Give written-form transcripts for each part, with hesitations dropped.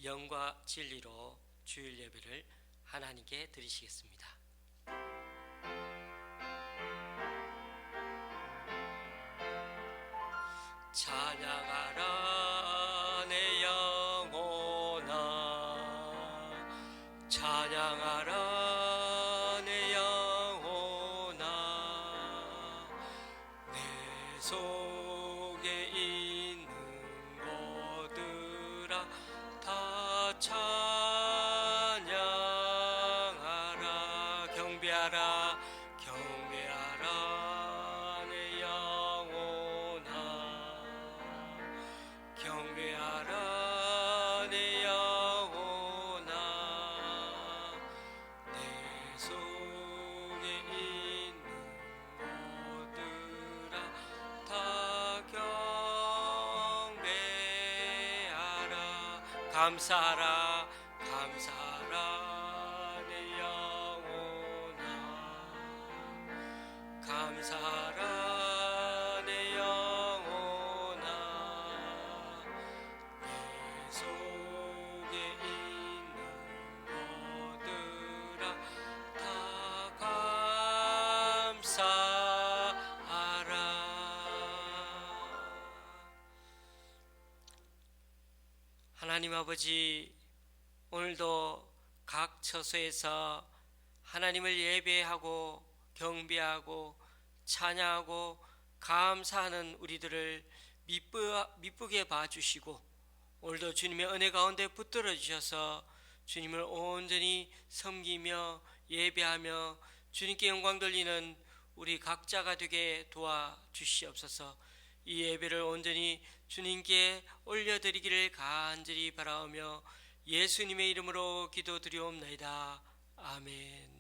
영과 진리로 주일 예배를 하나님께 드리시겠습니다. 찬양하라 내 영혼아, 찬양하라 내 영혼아, 내 속에 있는 것들아 다 찬양하라. 경배하라 경배하라 내 영혼아, 경배하라 내 영혼아, 내 속에 있는 것들아 다 경배하라. 감사하라 감사하라 내 영혼아, 감사하라 내 영혼아, 내 속에 있는 것들아 다 감사하라. 하나님 아버지, 오늘도 각 처소에서 하나님을 예배하고 경배하고 찬양하고 감사하는 우리들을 미쁘게 봐주시고, 오늘도 주님의 은혜 가운데 붙들어 주셔서 주님을 온전히 섬기며 예배하며 주님께 영광 돌리는 우리 각자가 되게 도와주시옵소서. 이 예배를 온전히 주님께 올려드리기를 간절히 바라오며 예수님의 이름으로 기도드리옵나이다. 아멘.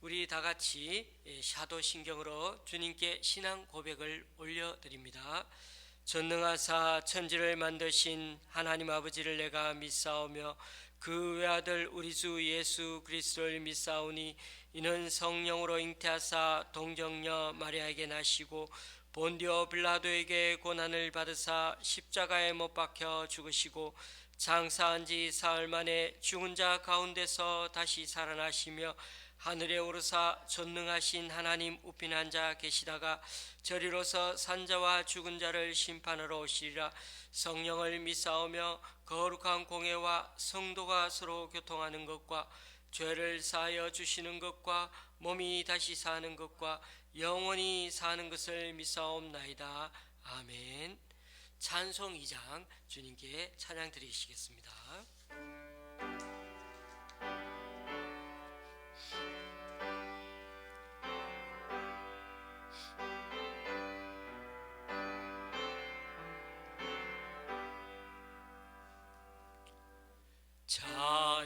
우리 다 같이 사도신경으로 주님께 신앙 고백을 올려드립니다. 전능하사 천지를 만드신 하나님 아버지를 내가 믿사오며 그 외아들 우리 주 예수 그리스도를 믿사오니, 이는 성령으로 잉태하사 동정녀 마리아에게 나시고 본디오 빌라도에게 고난을 받으사 십자가에 못 박혀 죽으시고 장사한 지 사흘 만에 죽은 자 가운데서 다시 살아나시며 하늘에 오르사 전능하신 하나님 우편 앉아 계시다가 저리로서 산자와 죽은 자를 심판하러 오시리라. 성령을 믿사오며 거룩한 공회와 성도가 서로 교통하는 것과 죄를 사하여 주시는 것과 몸이 다시 사는 것과 영원히 사는 것을 믿사옵나이다. 아멘. 찬송 2장 주님께 찬양 드리시겠습니다.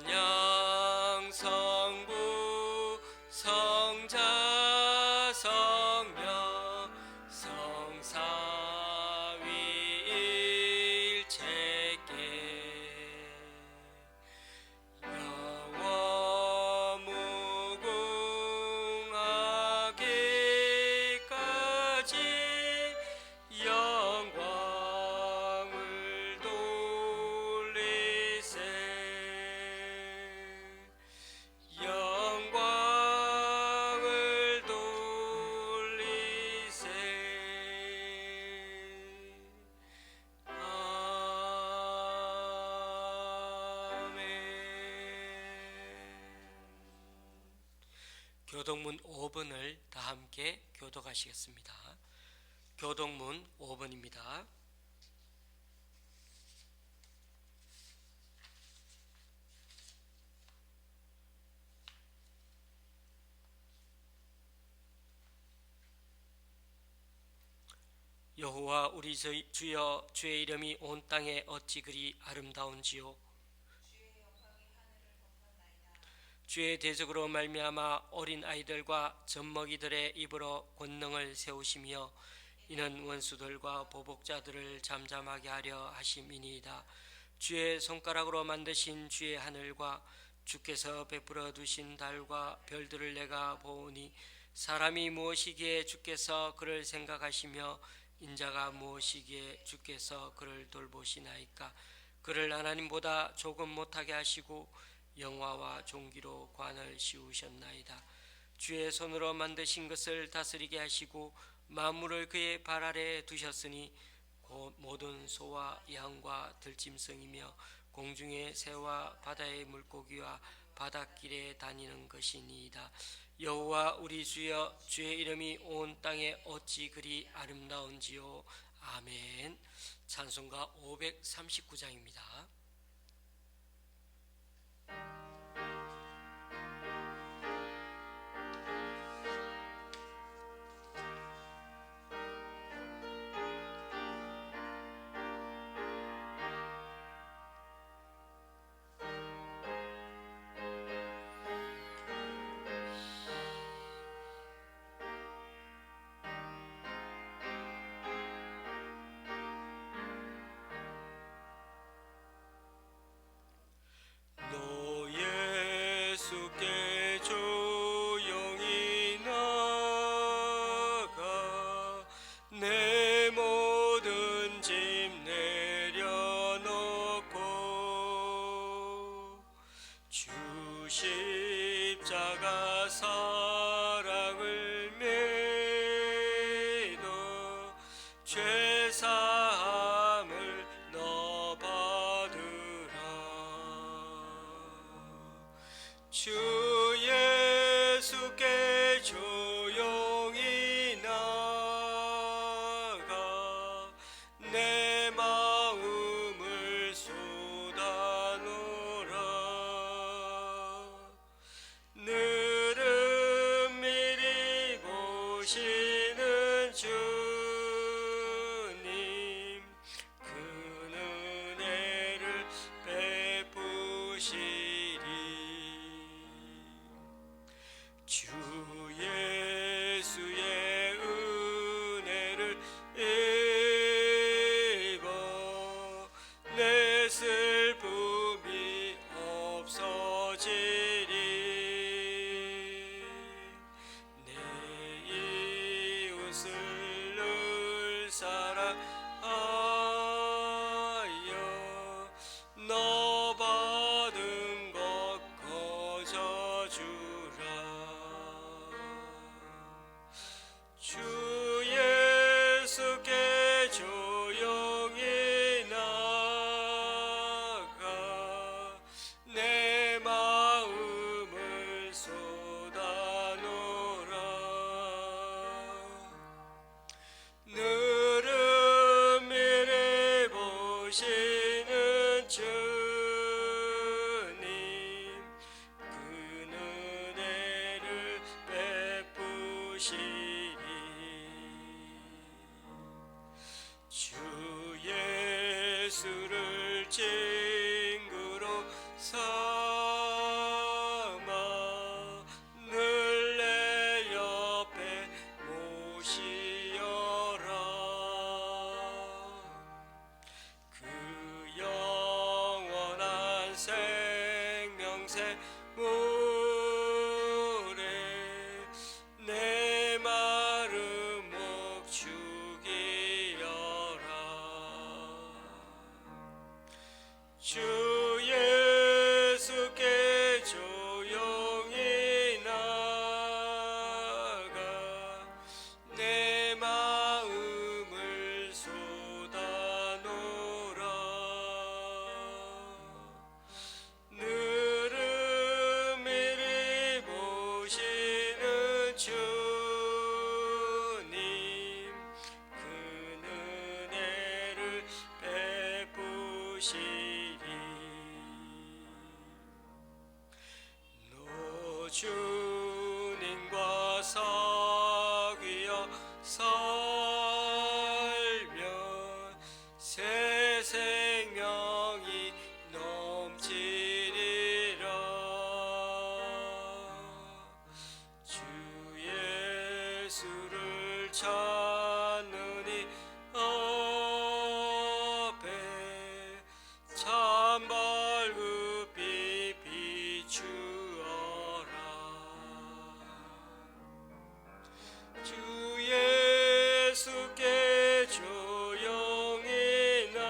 찬양 성부 성자 성령 성삼위일체께 영원 무궁하기까지 영광을 돌리세. 영광을 돌리세. 아멘. 교동문 5번을 다 함께 교독하시겠습니다. 교동문 5번입니다. 여호와 우리 주여, 주의 이름이 온 땅에 어찌 그리 아름다운지요. 주의 대적으로 말미암아 어린 아이들과 젖먹이들의 입으로 권능을 세우시며, 이는 원수들과 보복자들을 잠잠하게 하려 하심이니이다. 주의 손가락으로 만드신 주의 하늘과 주께서 베풀어 두신 달과 별들을 내가 보오니, 사람이 무엇이기에 주께서 그를 생각하시며 인자가 무엇이기에 주께서 그를 돌보시나이까. 그를 하나님보다 조금 못하게 하시고 영화와 존귀로 관을 씌우셨나이다. 주의 손으로 만드신 것을 다스리게 하시고 만물을 그의 발 아래에 두셨으니 곧 모든 소와 양과 들짐승이며 공중의 새와 바다의 물고기와 바닷길에 다니는 것이니이다. 여호와 우리 주여, 주의 이름이 온 땅에 어찌 그리 아름다운지요. 아멘. 찬송가 539장입니다. 예수께 조용히 나가 내 모든 짐 내려놓고 주 십자가 사랑을 믿어 죄사함을 너 받으라. 주 예수께 조용히 나가 내 마음을 쏟아놓으라. 늘은 미리 보시는 주님 그 은혜를 베푸시리. 주 예수의 은혜를 입어 내 슬픔이 없어지리. 내 이웃을 늘 사랑하여 너 받은 것 거저주라. 주 예수께 조용히 나가 내 마음을 쏟아놓으라. 늘은 미리 보시는 주님 그 은혜를 베푸시리. 주 예수를 친구로 삼아 늘 내 옆에 모시어라. 그 영원한 생명새 물에 내 마른 목 죽이려라. 주 예수께 조용히 나가 내 마음을 쏟아놓으라. 늘은 미리 보시는 주님 그 은혜를 베푸시리. 너 주님과 사귀어 살면 새 생명이 넘치리라. 주 예수를 찾느니 앞에 참 발급히 비추어라. 주 예수께 조용히 나가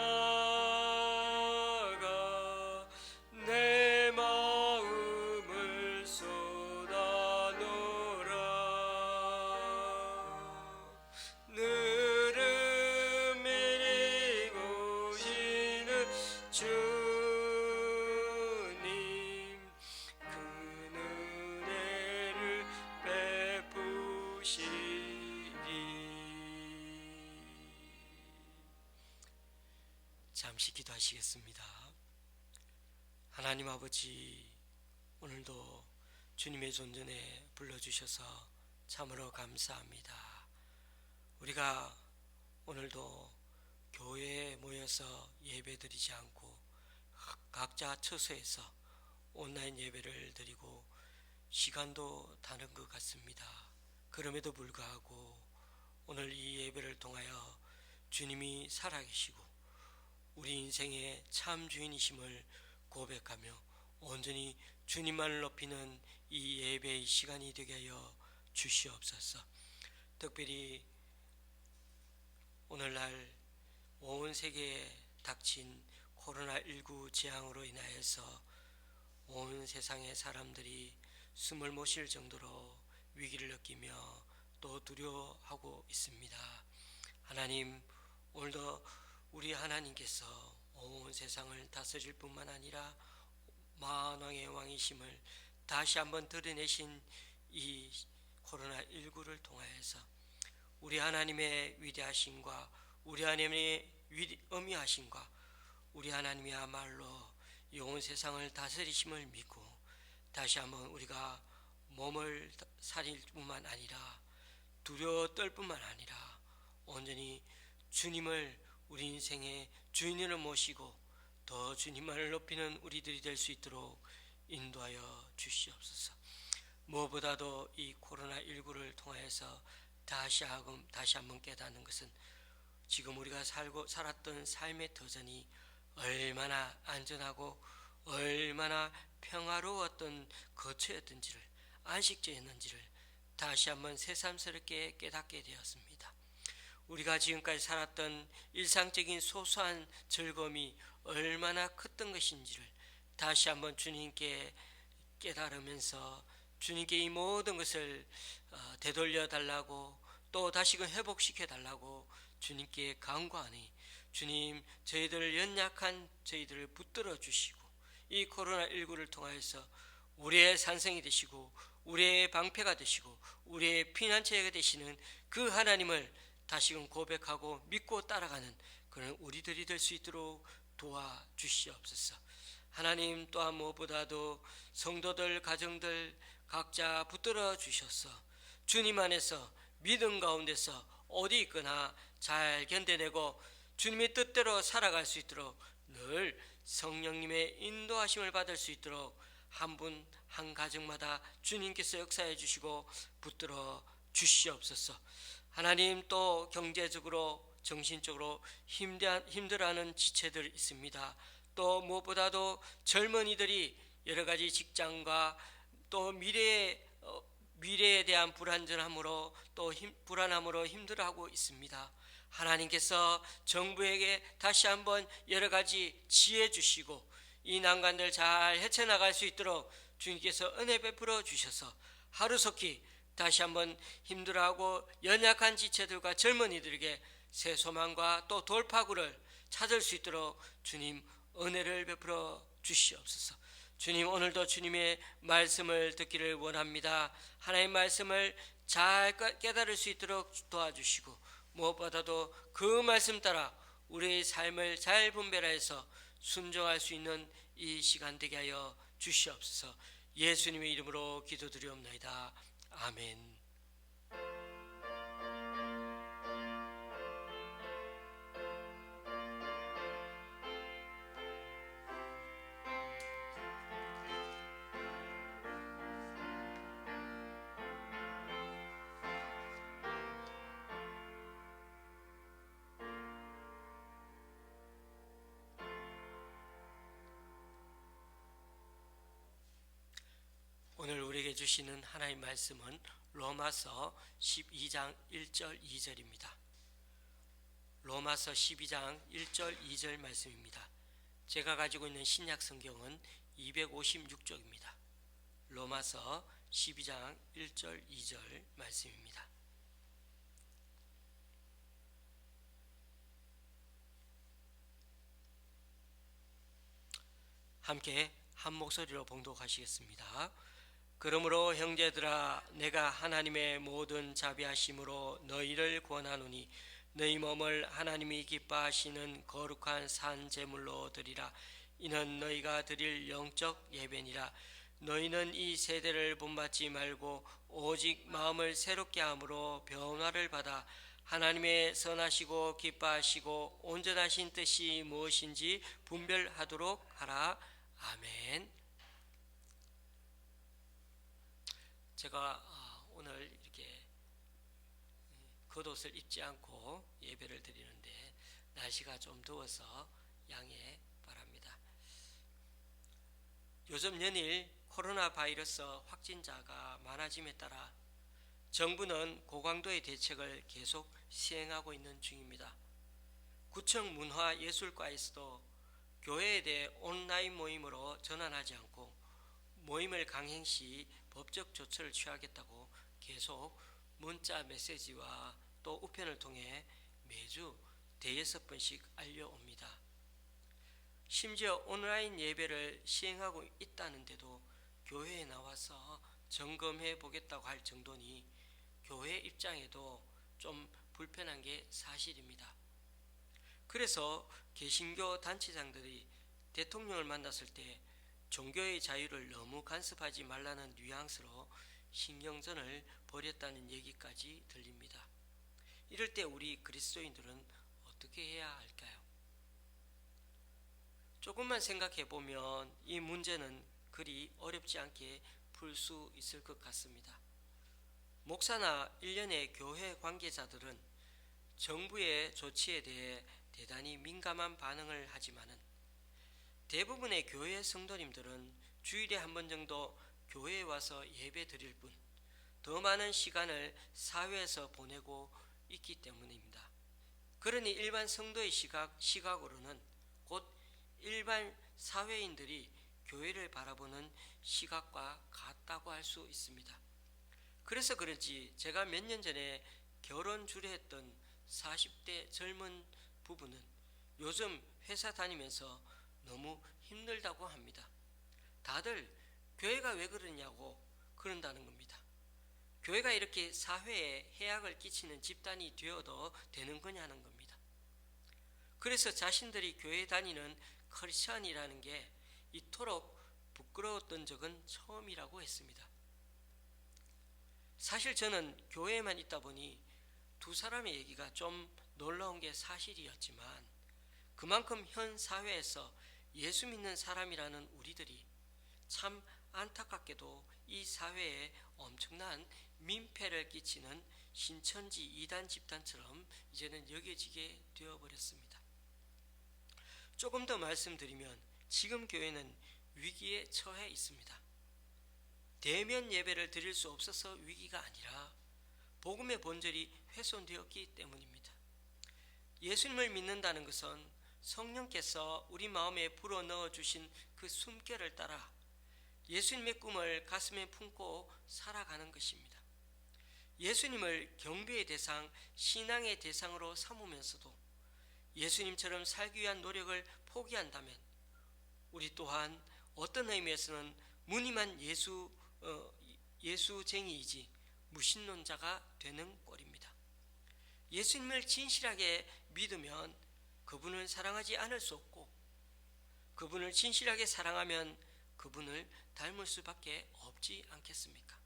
잠시 기도하시겠습니다. 하나님 아버지, 오늘도 주님의 존전에 불러주셔서 참으로 감사합니다. 우리가 오늘도 교회에 모여서 예배드리지 않고 각자 처소에서 온라인 예배를 드리고 시간도 다른 것 같습니다. 그럼에도 불구하고 오늘 이 예배를 통하여 주님이 살아계시고 우리 인생의 참 주인이심을 고백하며 온전히 주님만을 높이는 이 예배의 시간이 되게 하여 주시옵소서. 특별히 오늘날 온 세계에 닥친 코로나19 재앙으로 인하여서 온 세상의 사람들이 숨을 못 쉴 정도로 위기를 느끼며 또 두려워하고 있습니다. 하나님, 오늘도 우리 하나님께서 온 세상을 다스릴 뿐만 아니라 만왕의 왕이심을 다시 한번 드러내신 이 코로나19를 통하여서 우리 하나님의 위대하심과 우리 하나님의 엄위하심과 우리 하나님이야말로 이 온 세상을 다스리심을 믿고 다시 한번 우리가 몸을 살릴 뿐만 아니라 두려워 떨 뿐만 아니라 온전히 주님을 우리 인생의 주인으로 모시고 더 주님만을 높이는 우리들이 될 수 있도록 인도하여 주시옵소서. 무엇보다도 이 코로나19를 통해서 다시 한번 깨닫는 것은 지금 우리가 살았던 삶의 터전이 얼마나 안전하고 얼마나 평화로웠던 거처였던지를, 안식처였는지를 다시 한번 새삼스럽게 깨닫게 되었습니다. 우리가 지금까지 살았던 일상적인 소소한 즐거움이 얼마나 컸던 것인지를 다시 한번 주님께 깨달으면서 주님께 이 모든 것을 되돌려 달라고 또 다시금 회복시켜 달라고 주님께 간구하니 주님, 저희들 연약한 저희들을 붙들어 주시고 이 코로나19를 통하여서 우리의 산성이 되시고 우리의 방패가 되시고 우리의 피난처가 되시는 그 하나님을 다시금 고백하고 믿고 따라가는 그런 우리들이 될 수 있도록 도와주시옵소서. 하나님, 또한 무엇보다도 성도들 가정들 각자 붙들어 주셔서 주님 안에서 믿음 가운데서 어디 있거나 잘 견뎌내고 주님의 뜻대로 살아갈 수 있도록 늘 성령님의 인도하심을 받을 수 있도록 한 분 한 가정마다 주님께서 역사해 주시고 붙들어 주시옵소서. 하나님, 또 경제적으로 정신적으로 힘들어하는 지체들 있습니다. 또 무엇보다도 젊은이들이 여러 가지 직장과 또 미래에 대한 불안전함으로 또 불안함으로 힘들어하고 있습니다. 하나님께서 정부에게 다시 한번 여러 가지 지혜 주시고 이 난관들 잘 헤쳐나갈 수 있도록 주님께서 은혜 베풀어 주셔서 하루속히 다시 한번 힘들어하고 연약한 지체들과 젊은이들에게 새 소망과 또 돌파구를 찾을 수 있도록 주님 은혜를 베풀어 주시옵소서. 주님, 오늘도 주님의 말씀을 듣기를 원합니다. 하나님의 말씀을 잘 깨달을 수 있도록 도와주시고 무엇보다도 그 말씀 따라 우리의 삶을 잘 분별해서 순종할 수 있는 이 시간 되게 하여 주시옵소서. 예수님의 이름으로 기도드리옵나이다. 아멘. 오늘 우리에게 주시는 하나님의 말씀은 로마서 12장 1절 2절입니다. 로마서 12장 1절 2절 말씀입니다. 제가 가지고 있는 신약 성경은 256쪽입니다. 로마서 12장 1절 2절 말씀입니다. 함께 한 목소리로 봉독하시겠습니다. 그러므로 형제들아, 내가 하나님의 모든 자비하심으로 너희를 구원하노니 너희 몸을 하나님이 기뻐하시는 거룩한 산 제물로 드리라. 이는 너희가 드릴 영적 예배니라. 너희는 이 세대를 본받지 말고 오직 마음을 새롭게 함으로 변화를 받아 하나님의 선하시고 기뻐하시고 온전하신 뜻이 무엇인지 분별하도록 하라. 아멘. 제가 오늘 이렇게 겉옷을 입지 않고 예배를 드리는데 날씨가 좀 더워서 양해 바랍니다. 요즘 연일 코로나 바이러스 확진자가 많아짐에 따라 정부는 고강도의 대책을 계속 시행하고 있는 중입니다. 구청 문화예술과에서도 교회에 대해 온라인 모임으로 전환하지 않고 모임을 강행 시 법적 조처를 취하겠다고 계속 문자 메시지와 또 우편을 통해 매주 대여섯 번씩 알려옵니다. 심지어 온라인 예배를 시행하고 있다는데도 교회에 나와서 점검해 보겠다고 할 정도니 교회 입장에도 좀 불편한 게 사실입니다. 그래서 개신교 단체장들이 대통령을 만났을 때 종교의 자유를 너무 간섭하지 말라는 뉘앙스로 신경전을 벌였다는 얘기까지 들립니다. 이럴 때 우리 그리스도인들은 어떻게 해야 할까요? 조금만 생각해 보면 이 문제는 그리 어렵지 않게 풀 수 있을 것 같습니다. 목사나 일련의 교회 관계자들은 정부의 조치에 대해 대단히 민감한 반응을 하지만은 대부분의 교회 성도님들은 주일에 한 번 정도 교회에 와서 예배 드릴 뿐 더 많은 시간을 사회에서 보내고 있기 때문입니다. 그러니 일반 성도의 시각으로는 곧 일반 사회인들이 교회를 바라보는 시각과 같다고 할 수 있습니다. 그래서 그런지 제가 몇 년 전에 결혼 주례했던 40대 젊은 부부는 요즘 회사 다니면서 너무 힘들다고 합니다. 다들 교회가 왜 그러냐고 그런다는 겁니다. 교회가 이렇게 사회에 해악을 끼치는 집단이 되어도 되는 거냐는 겁니다. 그래서 자신들이 교회 다니는 크리스천이라는 게 이토록 부끄러웠던 적은 처음이라고 했습니다. 사실 저는 교회에만 있다 보니 두 사람의 얘기가 좀 놀라운 게 사실이었지만 그만큼 현 사회에서 예수 믿는 사람이라는 우리들이 참 안타깝게도 이 사회에 엄청난 민폐를 끼치는 신천지 이단 집단처럼 이제는 여겨지게 되어버렸습니다. 조금 더 말씀드리면 지금 교회는 위기에 처해 있습니다. 대면 예배를 드릴 수 없어서 위기가 아니라 복음의 본질이 훼손되었기 때문입니다. 예수님을 믿는다는 것은 성령께서 우리 마음에 불어넣어 주신 그 숨결을 따라 예수님의 꿈을 가슴에 품고 살아가는 것입니다. 예수님을 경배의 대상, 신앙의 대상으로 삼으면서도 예수님처럼 살기 위한 노력을 포기한다면 우리 또한 어떤 의미에서는 무늬만 예수쟁이이지 무신론자가 되는 꼴입니다. 예수님을 진실하게 믿으면 그분을 사랑하지 않을 수 없고 그분을 진실하게 사랑하면 그분을 닮을 수밖에 없지 않겠습니까?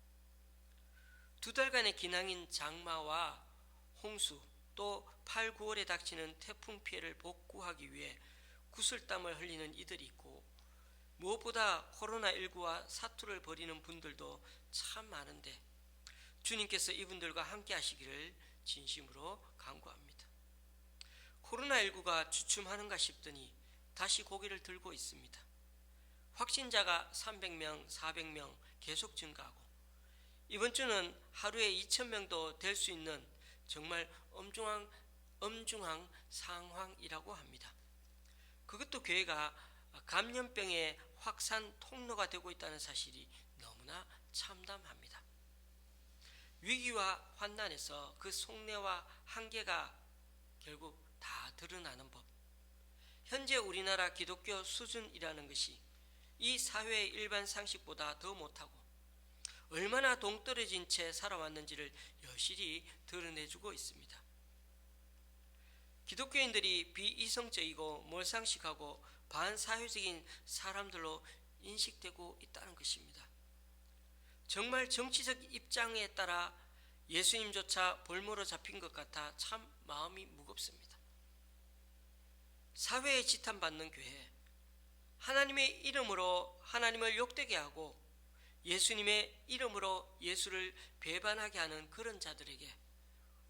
2달간의 기나긴 장마와 홍수 또 8, 9월에 닥치는 태풍 피해를 복구하기 위해 구슬땀을 흘리는 이들이 있고 무엇보다 코로나19와 사투를 벌이는 분들도 참 많은데 주님께서 이분들과 함께 하시기를 진심으로 간구합니다. 코로나19가 주춤하는가 싶더니 다시 고개를 들고 있습니다. 확진자가 300명, 400명 계속 증가하고 이번 주는 하루에 2,000명도 될 수 있는 정말 엄중한 상황이라고 합니다. 그것도 교회가 감염병의 확산 통로가 되고 있다는 사실이 너무나 참담합니다. 위기와 환난에서 그 속내와 한계가 결국 다 드러나는 법. 현재 우리나라 기독교 수준이라는 것이 이 사회의 일반 상식보다 더 못하고 얼마나 동떨어진 채 살아왔는지를 여실히 드러내주고 있습니다. 기독교인들이 비이성적이고 몰상식하고 반사회적인 사람들로 인식되고 있다는 것입니다. 정말 정치적 입장에 따라 예수님조차 볼모로 잡힌 것 같아 참 마음이 무겁습니다. 사회에 지탄받는 교회, 하나님의 이름으로 하나님을 욕되게 하고 예수님의 이름으로 예수를 배반하게 하는 그런 자들에게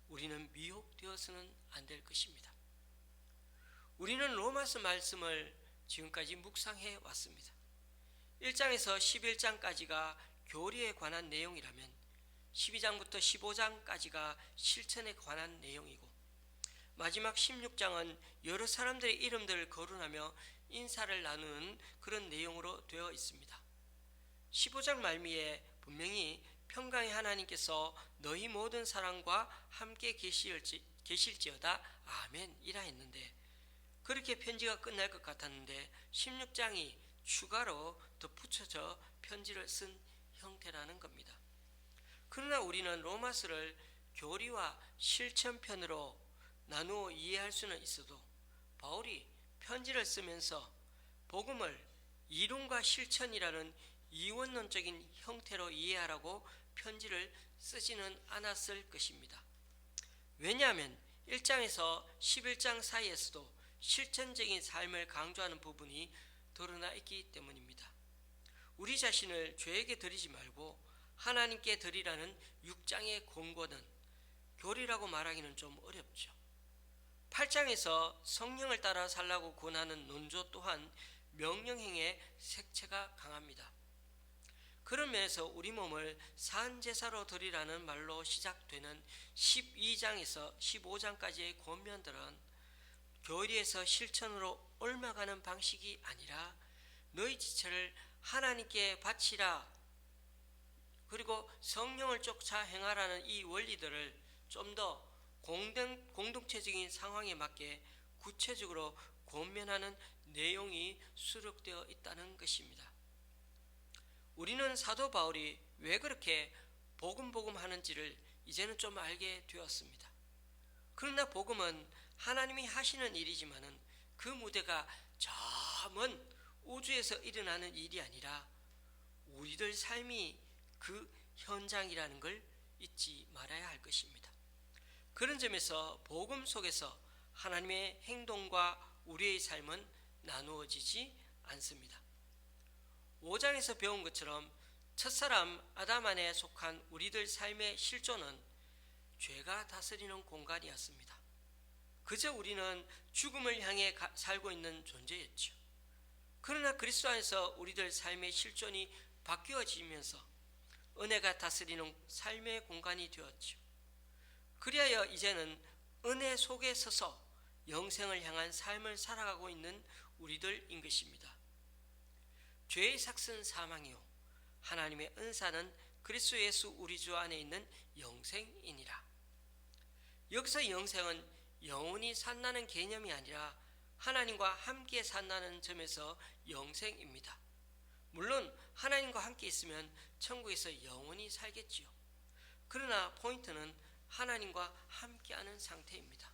우리는 미혹되어서는 안 될 것입니다. 우리는 로마서 말씀을 지금까지 묵상해 왔습니다. 1장에서 11장까지가 교리에 관한 내용이라면 12장부터 15장까지가 실천에 관한 내용이고 마지막 16장은 여러 사람들의 이름들을 거론하며 인사를 나누는 그런 내용으로 되어 있습니다. 15장 말미에 분명히 평강의 하나님께서 너희 모든 사랑과 함께 계실지어다 아멘이라 했는데 그렇게 편지가 끝날 것 같았는데 16장이 추가로 덧붙여져 편지를 쓴 형태라는 겁니다. 그러나 우리는 로마서를 교리와 실천편으로 나누어 이해할 수는 있어도 바울이 편지를 쓰면서 복음을 이론과 실천이라는 이원론적인 형태로 이해하라고 편지를 쓰지는 않았을 것입니다. 왜냐하면 1장에서 11장 사이에서도 실천적인 삶을 강조하는 부분이 드러나 있기 때문입니다. 우리 자신을 죄에게 드리지 말고 하나님께 드리라는 6장의 권고는 교리라고 말하기는 좀 어렵죠. 8장에서 성령을 따라 살라고 권하는 논조 또한 명령행의 색채가 강합니다. 그런 면에서 우리 몸을 산제사로 드리라는 말로 시작되는 12장에서 15장까지의 권면들은 교리에서 실천으로 옮아가는 방식이 아니라 너희 지체를 하나님께 바치라 그리고 성령을 쫓아 행하라는 이 원리들을 좀 더 공동체적인 상황에 맞게 구체적으로 권면하는 내용이 수록되어 있다는 것입니다. 우리는 사도 바울이 왜 그렇게 복음 하는지를 이제는 좀 알게 되었습니다. 그러나 복음은 하나님이 하시는 일이지만은 그 무대가 저 먼 우주에서 일어나는 일이 아니라 우리들 삶이 그 현장이라는 걸 잊지 말아야 할 것입니다. 그런 점에서 복음 속에서 하나님의 행동과 우리의 삶은 나누어지지 않습니다. 5장에서 배운 것처럼 첫사람 아담 안에 속한 우리들 삶의 실존은 죄가 다스리는 공간이었습니다. 그저 우리는 죽음을 향해 살고 있는 존재였죠. 그러나 그리스도 안에서 우리들 삶의 실존이 바뀌어지면서 은혜가 다스리는 삶의 공간이 되었죠. 그리하여 이제는 은혜 속에 서서 영생을 향한 삶을 살아가고 있는 우리들인 것입니다. 죄의 삭은 사망이요 하나님의 은사는 그리스도 예수 우리 주 안에 있는 영생이니라. 여기서 영생은 영원히 산다는 개념이 아니라 하나님과 함께 산다는 점에서 영생입니다. 물론 하나님과 함께 있으면 천국에서 영원히 살겠지요. 그러나 포인트는 하나님과 함께하는 상태입니다.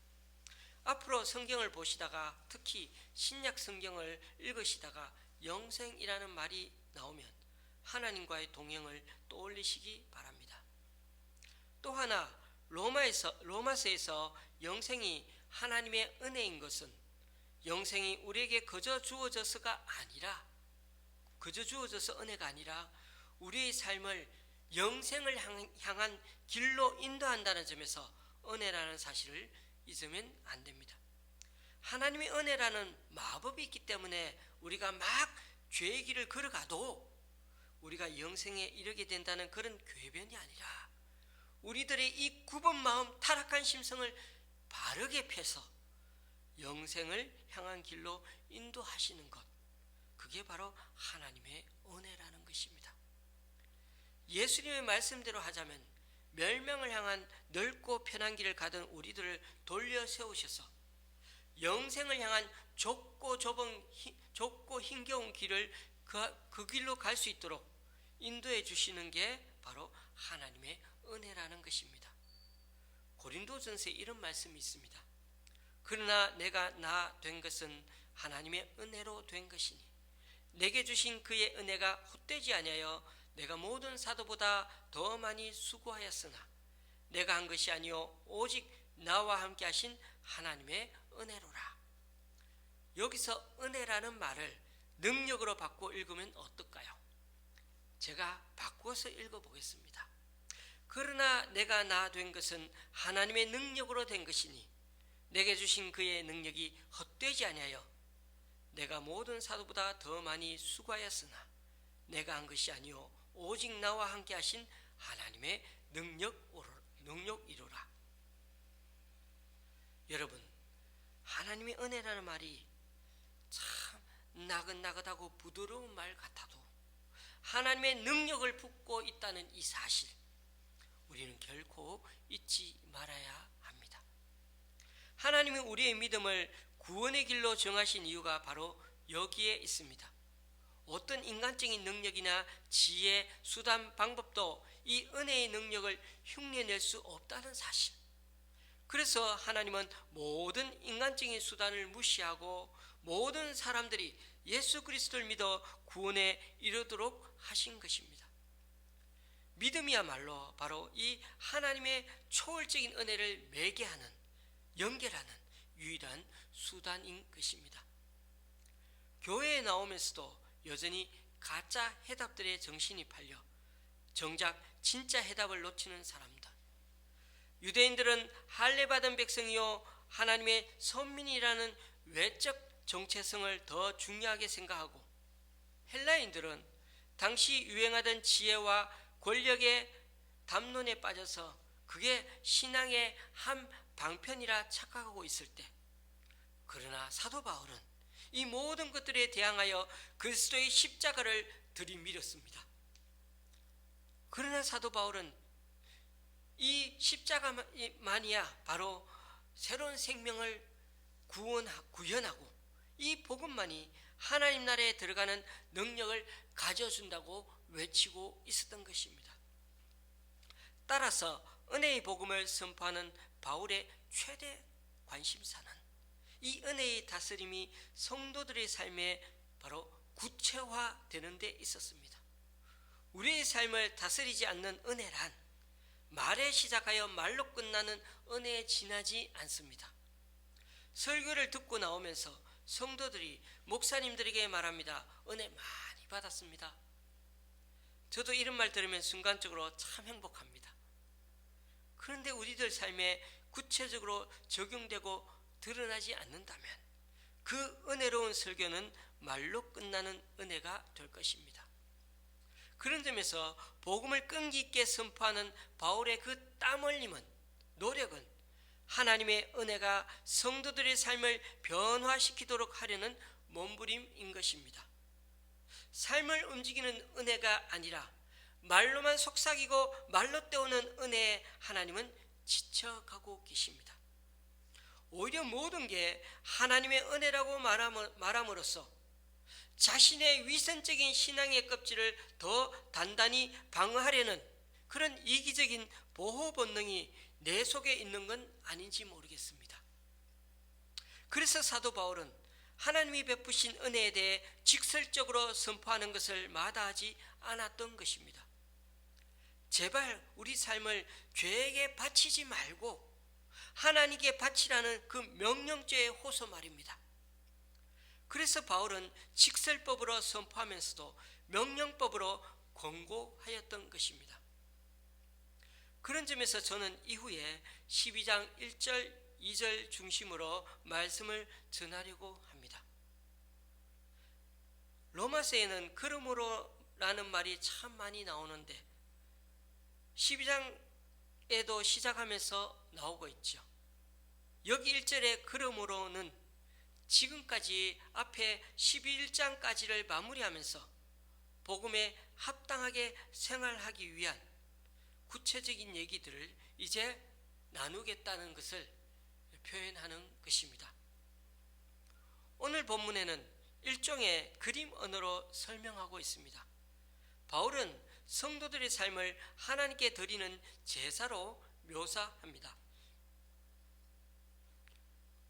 앞으로 성경을 보시다가 특히 신약 성경을 읽으시다가 영생이라는 말이 나오면 하나님과의 동행을 떠올리시기 바랍니다. 또 하나 로마서에서 영생이 하나님의 은혜인 것은 영생이 우리에게 그저 주어져서가 아니라 그저 주어져서 은혜가 아니라 우리의 삶을 영생을 향한 길로 인도한다는 점에서 은혜라는 사실을 잊으면 안 됩니다. 하나님의 은혜라는 마법이 있기 때문에 우리가 막 죄의 길을 걸어가도 우리가 영생에 이르게 된다는 그런 궤변이 아니라 우리들의 이 굽은 마음 타락한 심성을 바르게 펴서 영생을 향한 길로 인도하시는 것, 그게 바로 하나님의 은혜라는 것입니다. 예수님의 말씀대로 하자면 멸망을 향한 넓고 편한 길을 가던 우리들을 돌려 세우셔서 영생을 향한 좁고 힘겨운 길을 그 길로 갈 수 있도록 인도해 주시는 게 바로 하나님의 은혜라는 것입니다. 고린도전서에 이런 말씀이 있습니다. 그러나 내가 나 된 것은 하나님의 은혜로 된 것이니 내게 주신 그의 은혜가 헛되지 아니하여 내가 모든 사도보다 더 많이 수고하였으나 내가 한 것이 아니요 오직 나와 함께 하신 하나님의 은혜로라. 여기서 은혜라는 말을 능력으로 바꿔 읽으면 어떨까요? 제가 바꾸어서 읽어보겠습니다. 그러나 내가 나 된 것은 하나님의 능력으로 된 것이니 내게 주신 그의 능력이 헛되지 아니하여 내가 모든 사도보다 더 많이 수고하였으나 내가 한 것이 아니요 오직 나와 함께 하신 하나님의 능력이로라. 여러분, 하나님의 은혜라는 말이 참 나긋나긋하고 부드러운 말 같아도 하나님의 능력을 품고 있다는 이 사실, 우리는 결코 잊지 말아야 합니다. 하나님이 우리의 믿음을 구원의 길로 정하신 이유가 바로 여기에 있습니다. 어떤 인간적인 능력이나 지혜, 수단, 방법도 이 은혜의 능력을 흉내낼 수 없다는 사실. 그래서 하나님은 모든 인간적인 수단을 무시하고 모든 사람들이 예수 그리스도를 믿어 구원에 이르도록 하신 것입니다. 믿음이야말로 바로 이 하나님의 초월적인 은혜를 매개하는, 연결하는 유일한 수단인 것입니다. 교회에 나오면서도 여전히 가짜 해답들의 정신이 팔려 정작 진짜 해답을 놓치는 사람들. 유대인들은 할례받은 백성이요 하나님의 선민이라는 외적 정체성을 더 중요하게 생각하고, 헬라인들은 당시 유행하던 지혜와 권력의 담론에 빠져서 그게 신앙의 한 방편이라 착각하고 있을 때, 그러나 사도 바울은 이 모든 것들에 대항하여 그리스도의 십자가를 들이밀었습니다. 그러나 사도 바울은 이 십자가만이야 바로 새로운 생명을 구현하고 이 복음만이 하나님 나라에 들어가는 능력을 가져준다고 외치고 있었던 것입니다. 따라서 은혜의 복음을 선포하는 바울의 최대 관심사는 이 은혜의 다스림이 성도들의 삶에 바로 구체화되는 데 있었습니다. 우리의 삶을 다스리지 않는 은혜란 말에 시작하여 말로 끝나는 은혜에 지나지 않습니다. 설교를 듣고 나오면서 성도들이 목사님들에게 말합니다. 은혜 많이 받았습니다. 저도 이런 말 들으면 순간적으로 참 행복합니다. 그런데 우리들 삶에 구체적으로 적용되고 드러나지 않는다면 그 은혜로운 설교는 말로 끝나는 은혜가 될 것입니다. 그런 점에서 복음을 끈기 있게 선포하는 바울의 그 땀 흘림은, 노력은 하나님의 은혜가 성도들의 삶을 변화시키도록 하려는 몸부림인 것입니다. 삶을 움직이는 은혜가 아니라 말로만 속삭이고 말로 때우는 은혜에 하나님은 지쳐가고 계십니다. 오히려 모든 게 하나님의 은혜라고 말함으로써 자신의 위선적인 신앙의 껍질을 더 단단히 방어하려는 그런 이기적인 보호 본능이 내 속에 있는 건 아닌지 모르겠습니다. 그래서 사도 바울은 하나님이 베푸신 은혜에 대해 직설적으로 선포하는 것을 마다하지 않았던 것입니다. 제발 우리 삶을 죄에게 바치지 말고 하나님께 바치라는 그 명령죄의 호소 말입니다. 그래서 바울은 직설법으로 선포하면서도 명령법으로 권고하였던 것입니다. 그런 점에서 저는 이후에 12장 1절 2절 중심으로 말씀을 전하려고 합니다. 로마서에는 그러므로라는 말이 참 많이 나오는데 12장에도 시작하면서 나오고 있죠. 여기 1절에 그러므로는 지금까지 앞에 11장까지를 마무리하면서 복음에 합당하게 생활하기 위한 구체적인 얘기들을 이제 나누겠다는 것을 표현하는 것입니다. 오늘 본문에는 일종의 그림 언어로 설명하고 있습니다. 바울은 성도들의 삶을 하나님께 드리는 제사로 묘사합니다.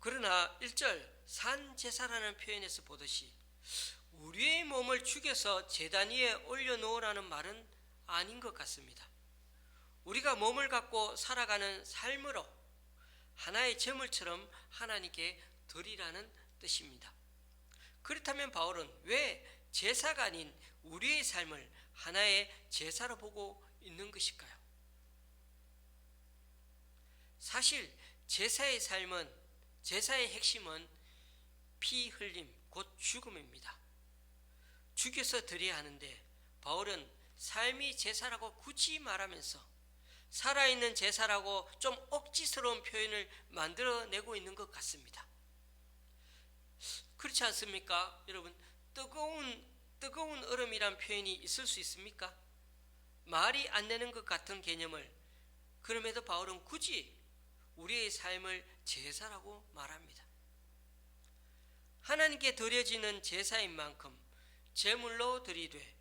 그러나 1절 산 제사라는 표현에서 보듯이 우리의 몸을 죽여서 제단 위에 올려놓으라는 말은 아닌 것 같습니다. 우리가 몸을 갖고 살아가는 삶으로 하나의 제물처럼 하나님께 드리라는 뜻입니다. 그렇다면 바울은 왜 제사가 아닌 우리의 삶을 하나의 제사로 보고 있는 것일까요? 사실 제사의 핵심은 피 흘림, 곧 죽음입니다. 죽여서 드려야 하는데 바울은 삶이 제사라고 굳이 말하면서 살아있는 제사라고 좀 억지스러운 표현을 만들어내고 있는 것 같습니다. 그렇지 않습니까? 여러분, 뜨거운 얼음이란 표현이 있을 수 있습니까? 말이 안 되는 것 같은 개념을 그럼에도 바울은 굳이 우리의 삶을 제사라고 말합니다. 하나님께 드려지는 제사인 만큼 제물로 드리되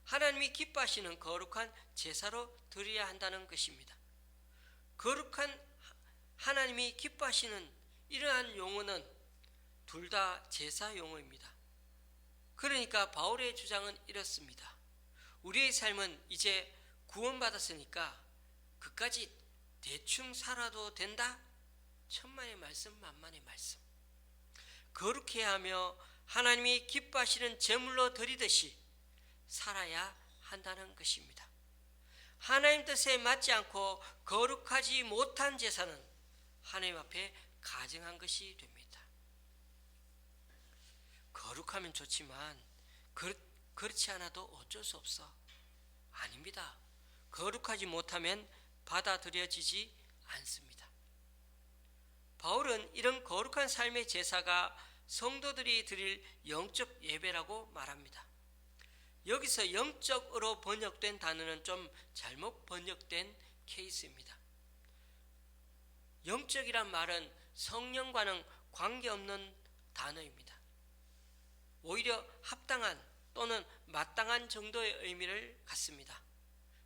하나님이 기뻐하시는 거룩한 제사로 드려야 한다는 것입니다. 거룩한 하나님이 기뻐하시는 이러한 용어는 둘 다 제사 용어입니다. 그러니까 바울의 주장은 이렇습니다. 우리의 삶은 이제 구원받았으니까 그까지 대충 살아도 된다? 천만의 말씀 만만의 말씀. 거룩해야 하며 하나님이 기뻐하시는 제물로 드리듯이 살아야 한다는 것입니다. 하나님 뜻에 맞지 않고 거룩하지 못한 제사는 하나님 앞에 가증한 것이 됩니다. 거룩하면 좋지만 그렇지 않아도 어쩔 수 없어. 아닙니다. 거룩하지 못하면 받아들여지지 않습니다. 바울은 이런 거룩한 삶의 제사가 성도들이 드릴 영적 예배라고 말합니다. 여기서 영적으로 번역된 단어는 좀 잘못 번역된 케이스입니다. 영적이란 말은 성령과는 관계없는 단어입니다. 오히려 합당한 또는 마땅한 정도의 의미를 갖습니다.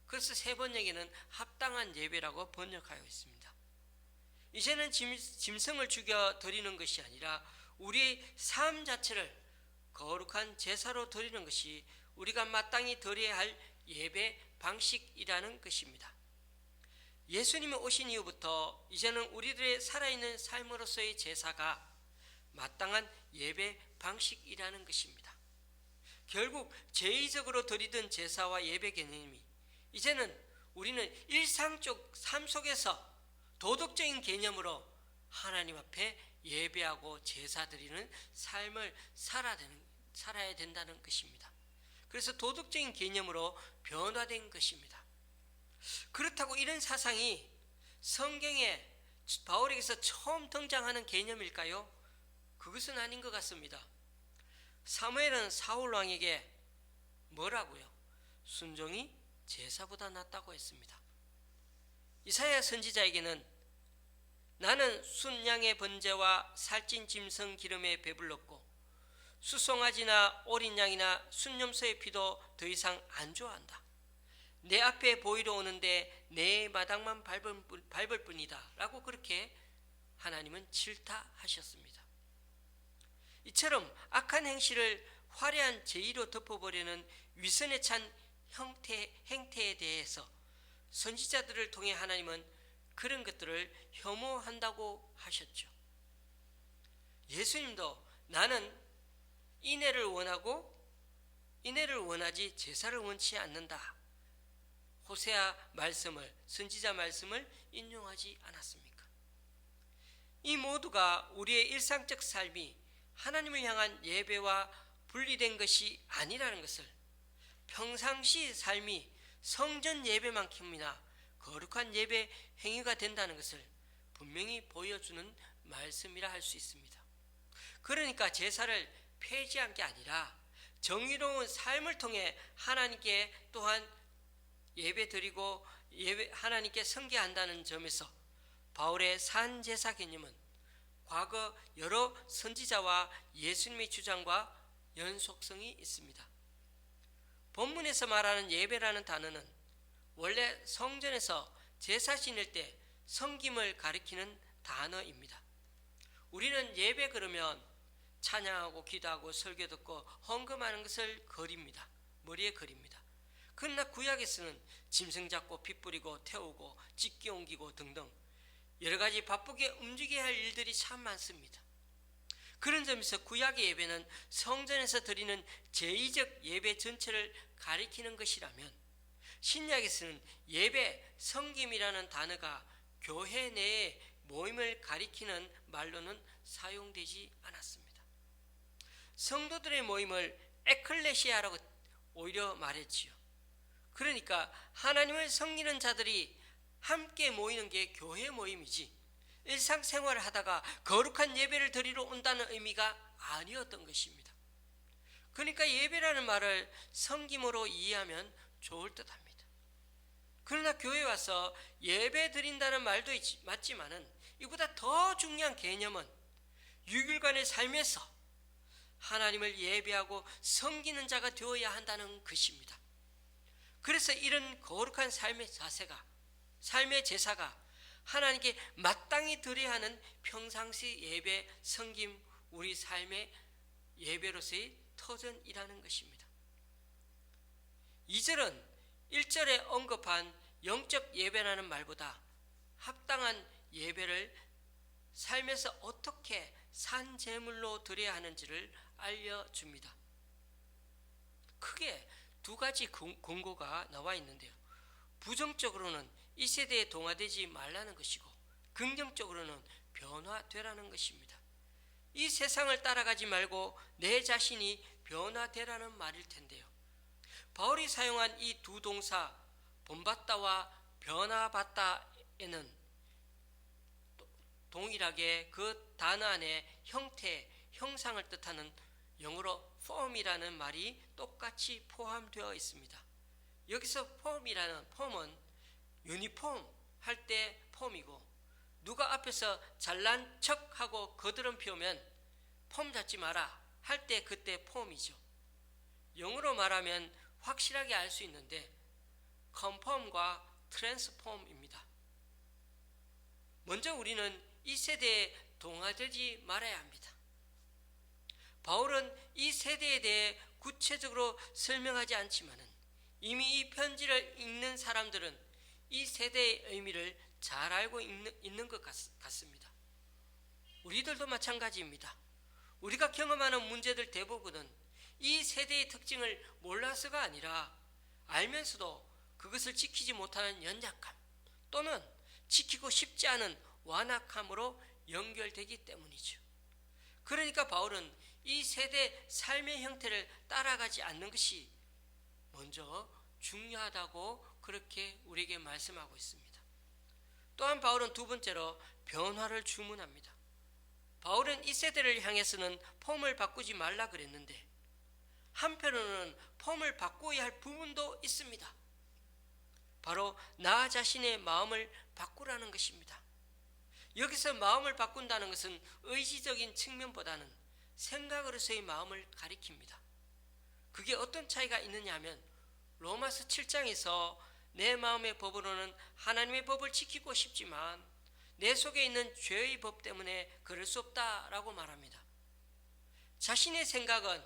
그래서 세 번역에는 합당한 예배라고 번역하여 있습니다. 이제는 짐승을 죽여 드리는 것이 아니라 우리의 삶 자체를 거룩한 제사로 드리는 것이 우리가 마땅히 드려야 할 예배 방식이라는 것입니다. 예수님이 오신 이후부터 이제는 우리들의 살아있는 삶으로서의 제사가 마땅한 예배 방식이라는 것입니다. 결국 제의적으로 드리던 제사와 예배 개념이 이제는 우리는 일상적 삶 속에서 도덕적인 개념으로 하나님 앞에 예배하고 제사 드리는 삶을 살아야 된다는 것입니다. 그래서 도덕적인 개념으로 변화된 것입니다. 그렇다고 이런 사상이 성경에 바울에게서 처음 등장하는 개념일까요? 그것은 아닌 것 같습니다. 사무엘은 사울 왕에게 뭐라고요? 순종이 제사보다 낫다고 했습니다. 이사야 선지자에게는 나는 순양의 번제와 살찐 짐승 기름에 배불렀고 수송아지나 어린 양이나 순염소의 피도 더 이상 안 좋아한다. 내 앞에 보이러 오는데 내 마당만 밟을 뿐이다 라고 그렇게 하나님은 질타하셨습니다. 이처럼 악한 행실을 화려한 제의로 덮어버리는 위선에 찬 행태에 대해서 선지자들을 통해 하나님은 그런 것들을 혐오한다고 하셨죠. 예수님도 나는 인애를 원하지 제사를 원치 않는다. 호세아 말씀을, 선지자 말씀을 인용하지 않았습니까? 이 모두가 우리의 일상적 삶이 하나님을 향한 예배와 분리된 것이 아니라는 것을, 평상시 삶이 성전 예배만큼이나 거룩한 예배 행위가 된다는 것을 분명히 보여주는 말씀이라 할 수 있습니다. 그러니까 제사를 폐지한 게 아니라 정의로운 삶을 통해 하나님께 또한 예배드리고 하나님께 섬겨한다는 점에서 바울의 산제사 개념은 과거 여러 선지자와 예수님의 주장과 연속성이 있습니다. 본문에서 말하는 예배라는 단어는 원래 성전에서 제사 지낼 때 섬김을 가리키는 단어입니다. 우리는 예배 그러면 찬양하고 기도하고 설교 듣고 헌금하는 것을 그립니다. 머리에 그립니다. 그러나 구약에서는 짐승 잡고 피 뿌리고 태우고 찢기 옮기고 등등 여러 가지 바쁘게 움직여야 할 일들이 참 많습니다. 그런 점에서 구약의 예배는 성전에서 드리는 제의적 예배 전체를 가리키는 것이라면 신약에서는 예배, 성김이라는 단어가 교회 내의 모임을 가리키는 말로는 사용되지 않았습니다. 성도들의 모임을 에클레시아라고 오히려 말했지요. 그러니까 하나님을 섬기는 자들이 함께 모이는 게 교회 모임이지 일상생활을 하다가 거룩한 예배를 드리러 온다는 의미가 아니었던 것입니다. 그러니까 예배라는 말을 섬김으로 이해하면 좋을 듯합니다. 그러나 교회에 와서 예배 드린다는 말도 맞지만은 이보다 더 중요한 개념은 6일간의 삶에서 하나님을 예배하고 섬기는 자가 되어야 한다는 것입니다. 그래서 이런 거룩한 삶의 자세가, 삶의 제사가 하나님께 마땅히 드려야 하는 평상시 예배, 섬김, 우리 삶의 예배로서의 터전이라는 것입니다. 2절은 1절에 언급한 영적 예배라는 말보다 합당한 예배를 삶에서 어떻게 산제물로 드려야 하는지를 알려줍니다. 크게 두 가지 권고가 나와 있는데요. 부정적으로는 이 세대에 동화되지 말라는 것이고 긍정적으로는 변화되라는 것입니다. 이 세상을 따라가지 말고 내 자신이 변화되라는 말일 텐데요. 바울이 사용한 이 두 동사 본받다와 변화받다에는 동일하게 그 단어 안에 형태, 형상을 뜻하는 영어로 form이라는 말이 똑같이 포함되어 있습니다. 여기서 폼은 유니폼 할 때 폼이고 누가 앞에서 잘난 척하고 거드름 피우면 폼 잡지 마라 할 때 그때 폼이죠. 영어로 말하면 확실하게 알 수 있는데 컨펌과 트랜스폼입니다. 먼저 우리는 이 세대에 동화되지 말아야 합니다. 바울은 이 세대에 대해 구체적으로 설명하지 않지만은 이미 이 편지를 읽는 사람들은 이 세대의 의미를 잘 알고 있는 것 같습니다. 우리들도 마찬가지입니다. 우리가 경험하는 문제들 대부분은 이 세대의 특징을 몰라서가 아니라 알면서도 그것을 지키지 못하는 연약함 또는 지키고 싶지 않은 완악함으로 연결되기 때문이죠. 그러니까 바울은 이 세대 삶의 형태를 따라가지 않는 것이 먼저 중요하다고 그렇게 우리에게 말씀하고 있습니다. 또한 바울은 두 번째로 변화를 주문합니다. 바울은 이 세대를 향해서는 폼을 바꾸지 말라 그랬는데 한편으로는 폼을 바꿔야 할 부분도 있습니다. 바로 나 자신의 마음을 바꾸라는 것입니다. 여기서 마음을 바꾼다는 것은 의지적인 측면보다는 생각으로서의 마음을 가리킵니다. 그게 어떤 차이가 있느냐 하면 로마서 7장에서 내 마음의 법으로는 하나님의 법을 지키고 싶지만 내 속에 있는 죄의 법 때문에 그럴 수 없다라고 말합니다. 자신의 생각은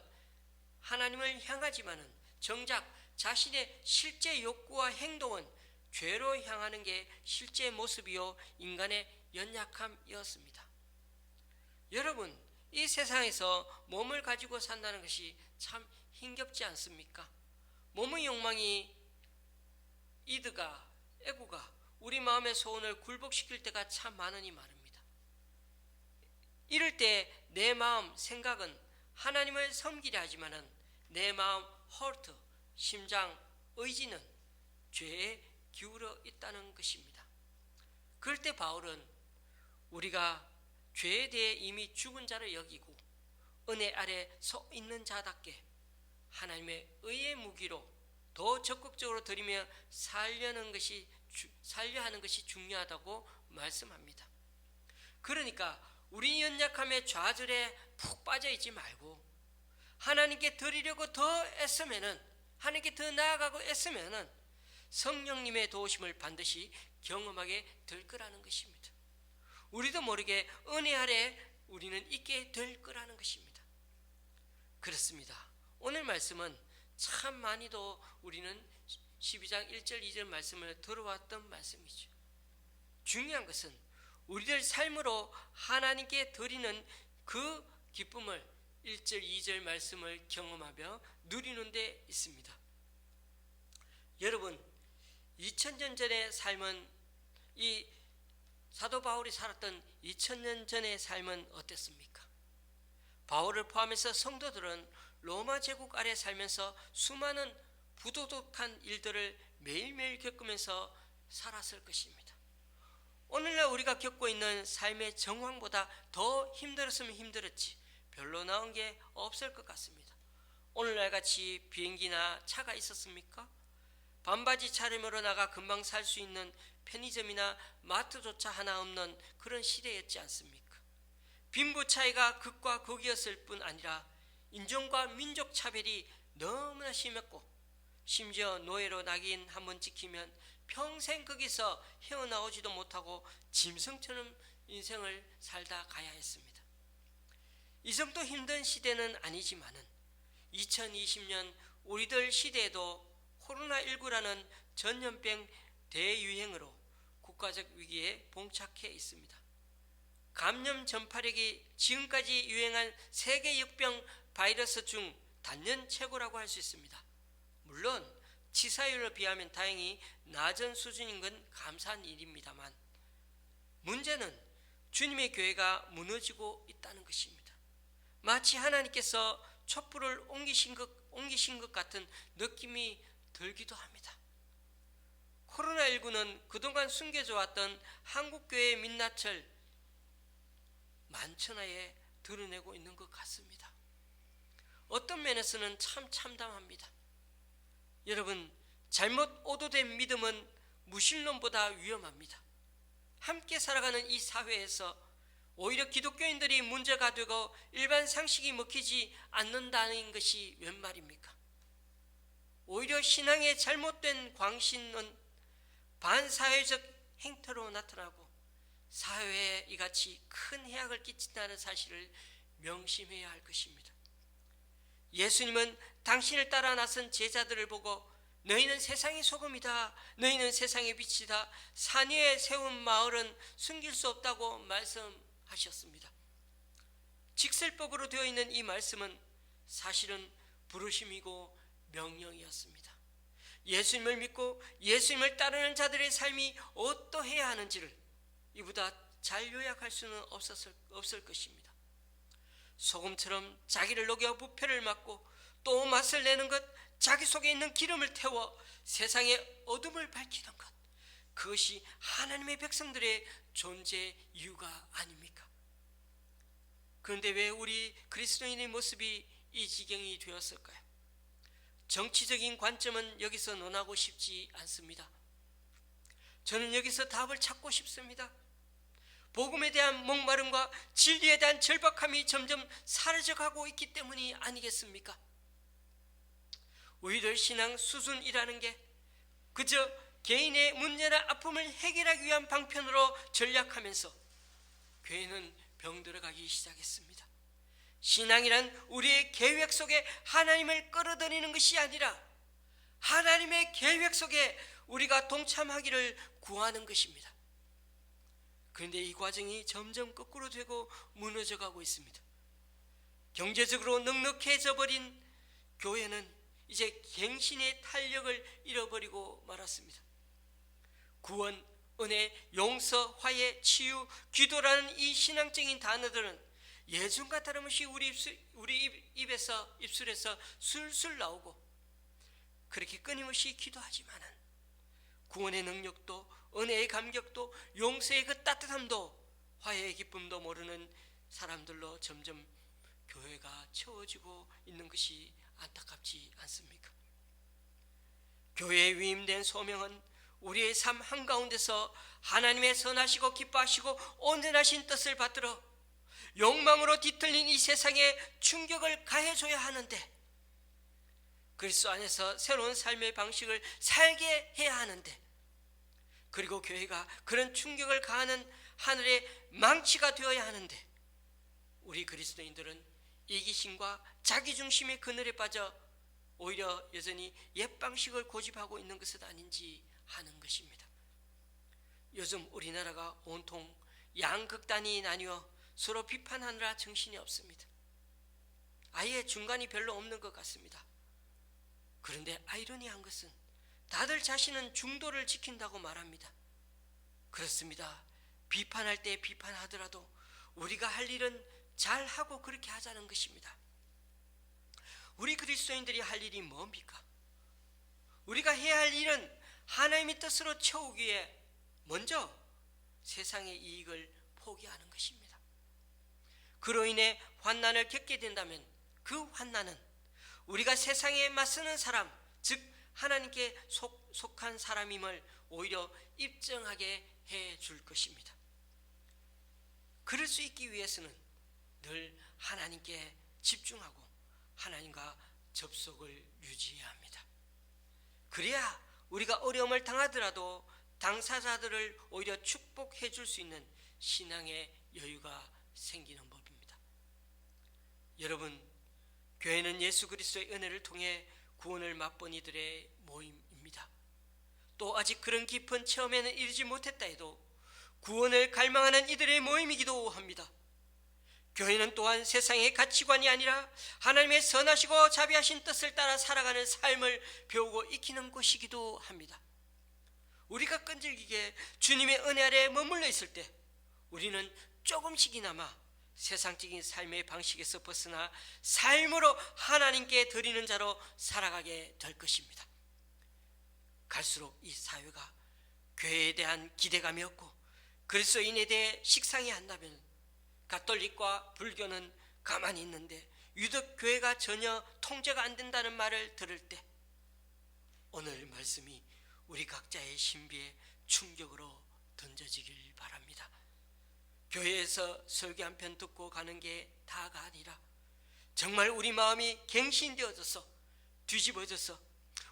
하나님을 향하지만은 정작 자신의 실제 욕구와 행동은 죄로 향하는 게 실제 모습이요 인간의 연약함이었습니다. 여러분, 이 세상에서 몸을 가지고 산다는 것이 참 힘겹지 않습니까? 몸의 욕망이 이드가 애구가 우리 마음의 소원을 굴복시킬 때가 참 많으니 말입니다. 이럴 때 내 마음 생각은 하나님을 섬기려 하지만은 내 마음 헐트 심장 의지는 죄에 기울어 있다는 것입니다. 그럴 때 바울은 우리가 죄에 대해 이미 죽은 자를 여기고 은혜 아래 서 있는 자답게 하나님의 의의 무기로 더 적극적으로 드리며 살려 하는 것이 중요하다고 말씀합니다. 그러니까 우리 연약함의 좌절에 푹 빠져 있지 말고 하나님께 드리려고 더 애쓰면은 하나님께 더 나아가고 애쓰면은 성령님의 도우심을 반드시 경험하게 될 거라는 것입니다. 우리도 모르게 은혜 아래 우리는 있게 될 거라는 것입니다. 그렇습니다. 오늘 말씀은 참 많이도 우리는 12장 1절 2절 말씀을 들어왔던 말씀이죠. 중요한 것은 우리들 삶으로 하나님께 드리는 그 기쁨을 1절 2절 말씀을 경험하며 누리는 데 있습니다. 여러분, 2000년 전의 삶은, 이 사도 바울이 살았던 2000년 전의 삶은 어땠습니까? 바울을 포함해서 성도들은 로마 제국 아래 살면서 수많은 부도덕한 일들을 매일매일 겪으면서 살았을 것입니다. 오늘날 우리가 겪고 있는 삶의 정황보다 더 힘들었으면 힘들었지 별로 나은 게 없을 것 같습니다. 오늘날 같이 비행기나 차가 있었습니까? 반바지 차림으로 나가 금방 살 수 있는 편의점이나 마트조차 하나 없는 그런 시대였지 않습니까? 빈부 차이가 극과 극이었을 뿐 아니라 인종과 민족 차별이 너무나 심했고, 심지어 노예로 낙인 한번 찍히면 평생 거기서 헤어나오지도 못하고 짐승처럼 인생을 살다 가야 했습니다. 이 정도 힘든 시대는 아니지만은 2020년 우리들 시대에도 코로나19라는 전염병 대유행으로 국가적 위기에 봉착해 있습니다. 감염 전파력이 지금까지 유행한 세계 역병 바이러스 중 단연 최고라고 할 수 있습니다. 물론 치사율로 비하면 다행히 낮은 수준인 건 감사한 일입니다만, 문제는 주님의 교회가 무너지고 있다는 것입니다. 마치 하나님께서 촛불을 옮기신 것 같은 느낌이 들기도 합니다. 코로나19는 그동안 숨겨져 왔던 한국교회의 민낯을 만천하에 드러내고 있는 것 같습니다. 어떤 면에서는 참 참담합니다. 여러분, 잘못 오도된 믿음은 무신론보다 위험합니다. 함께 살아가는 이 사회에서 오히려 기독교인들이 문제가 되고 일반 상식이 먹히지 않는다는 것이 웬 말입니까? 오히려 신앙의 잘못된 광신은 반사회적 행태로 나타나고 사회에 이같이 큰 해악을 끼친다는 사실을 명심해야 할 것입니다. 예수님은 당신을 따라 나선 제자들을 보고 너희는 세상의 소금이다, 너희는 세상의 빛이다, 산 위에 세운 마을은 숨길 수 없다고 말씀하셨습니다. 직설법으로 되어 있는 이 말씀은 사실은 부르심이고 명령이었습니다. 예수님을 믿고 예수님을 따르는 자들의 삶이 어떠해야 하는지를 이보다 잘 요약할 수는 없을 것입니다. 소금처럼 자기를 녹여 부패를 막고 또 맛을 내는 것, 자기 속에 있는 기름을 태워 세상의 어둠을 밝히는 것, 그것이 하나님의 백성들의 존재 이유가 아닙니까? 그런데 왜 우리 그리스도인의 모습이 이 지경이 되었을까요? 정치적인 관점은 여기서 논하고 싶지 않습니다. 저는 여기서 답을 찾고 싶습니다. 복음에 대한 목마름과 진리에 대한 절박함이 점점 사라져가고 있기 때문이 아니겠습니까? 우리들 신앙 수준이라는 게 그저 개인의 문제나 아픔을 해결하기 위한 방편으로 전략하면서 교회는 병들어가기 시작했습니다. 신앙이란 우리의 계획 속에 하나님을 끌어들이는 것이 아니라 하나님의 계획 속에 우리가 동참하기를 구하는 것입니다. 그런데 이 과정이 점점 거꾸로 되고 무너져가고 있습니다. 경제적으로 넉넉해져 버린 교회는 이제 갱신의 탄력을 잃어버리고 말았습니다. 구원, 은혜, 용서, 화해, 치유, 기도라는 이 신앙적인 단어들은 예전과 다름없이 우리 입술에서 술술 나오고 그렇게 끊임없이 기도하지만은 구원의 능력도, 은혜의 감격도, 용서의 그 따뜻함도, 화해의 기쁨도 모르는 사람들로 점점 교회가 채워지고 있는 것이 안타깝지 않습니까? 교회에 위임된 소명은 우리의 삶 한가운데서 하나님의 선하시고 기뻐하시고 온전하신 뜻을 받들어 욕망으로 뒤틀린 이 세상에 충격을 가해줘야 하는데, 그리스도 안에서 새로운 삶의 방식을 살게 해야 하는데, 그리고 교회가 그런 충격을 가하는 하늘의 망치가 되어야 하는데, 우리 그리스도인들은 이기심과 자기중심의 그늘에 빠져 오히려 여전히 옛 방식을 고집하고 있는 것은 아닌지 하는 것입니다. 요즘 우리나라가 온통 양극단이 나뉘어 서로 비판하느라 정신이 없습니다. 아예 중간이 별로 없는 것 같습니다. 그런데 아이러니한 것은 다들 자신은 중도를 지킨다고 말합니다. 그렇습니다. 비판할 때 비판하더라도 우리가 할 일은 잘하고 그렇게 하자는 것입니다. 우리 그리스도인들이 할 일이 뭡니까? 우리가 해야 할 일은 하나님의 뜻으로 채우기 위해 먼저 세상의 이익을 포기하는 것입니다. 그로 인해 환난을 겪게 된다면 그 환난은 우리가 세상에 맞서는 사람, 즉 하나님께 속한 사람임을 오히려 입증하게 해줄 것입니다. 그럴 수 있기 위해서는 늘 하나님께 집중하고 하나님과 접속을 유지해야 합니다. 그래야 우리가 어려움을 당하더라도 당사자들을 오히려 축복해 줄 수 있는 신앙의 여유가 생기는 법입니다. 여러분, 교회는 예수 그리스도의 은혜를 통해 구원을 맛본 이들의 모임입니다. 또 아직 그런 깊은 체험에는 이르지 못했다 해도 구원을 갈망하는 이들의 모임이기도 합니다. 교회는 또한 세상의 가치관이 아니라 하나님의 선하시고 자비하신 뜻을 따라 살아가는 삶을 배우고 익히는 곳이기도 합니다. 우리가 끈질기게 주님의 은혜 아래 머물러 있을 때 우리는 조금씩이나마 세상적인 삶의 방식에서 벗어나 삶으로 하나님께 드리는 자로 살아가게 될 것입니다. 갈수록 이 사회가 교회에 대한 기대감이 없고 그리스도인에 대해 식상해 한다면 가톨릭과 불교는 가만히 있는데 유독 교회가 전혀 통제가 안 된다는 말을 들을 때 오늘 말씀이 우리 각자의 신비에 충격으로 던져지길 바랍니다. 교회에서 설교 한 편 듣고 가는 게 다가 아니라 정말 우리 마음이 갱신되어져서 뒤집어져서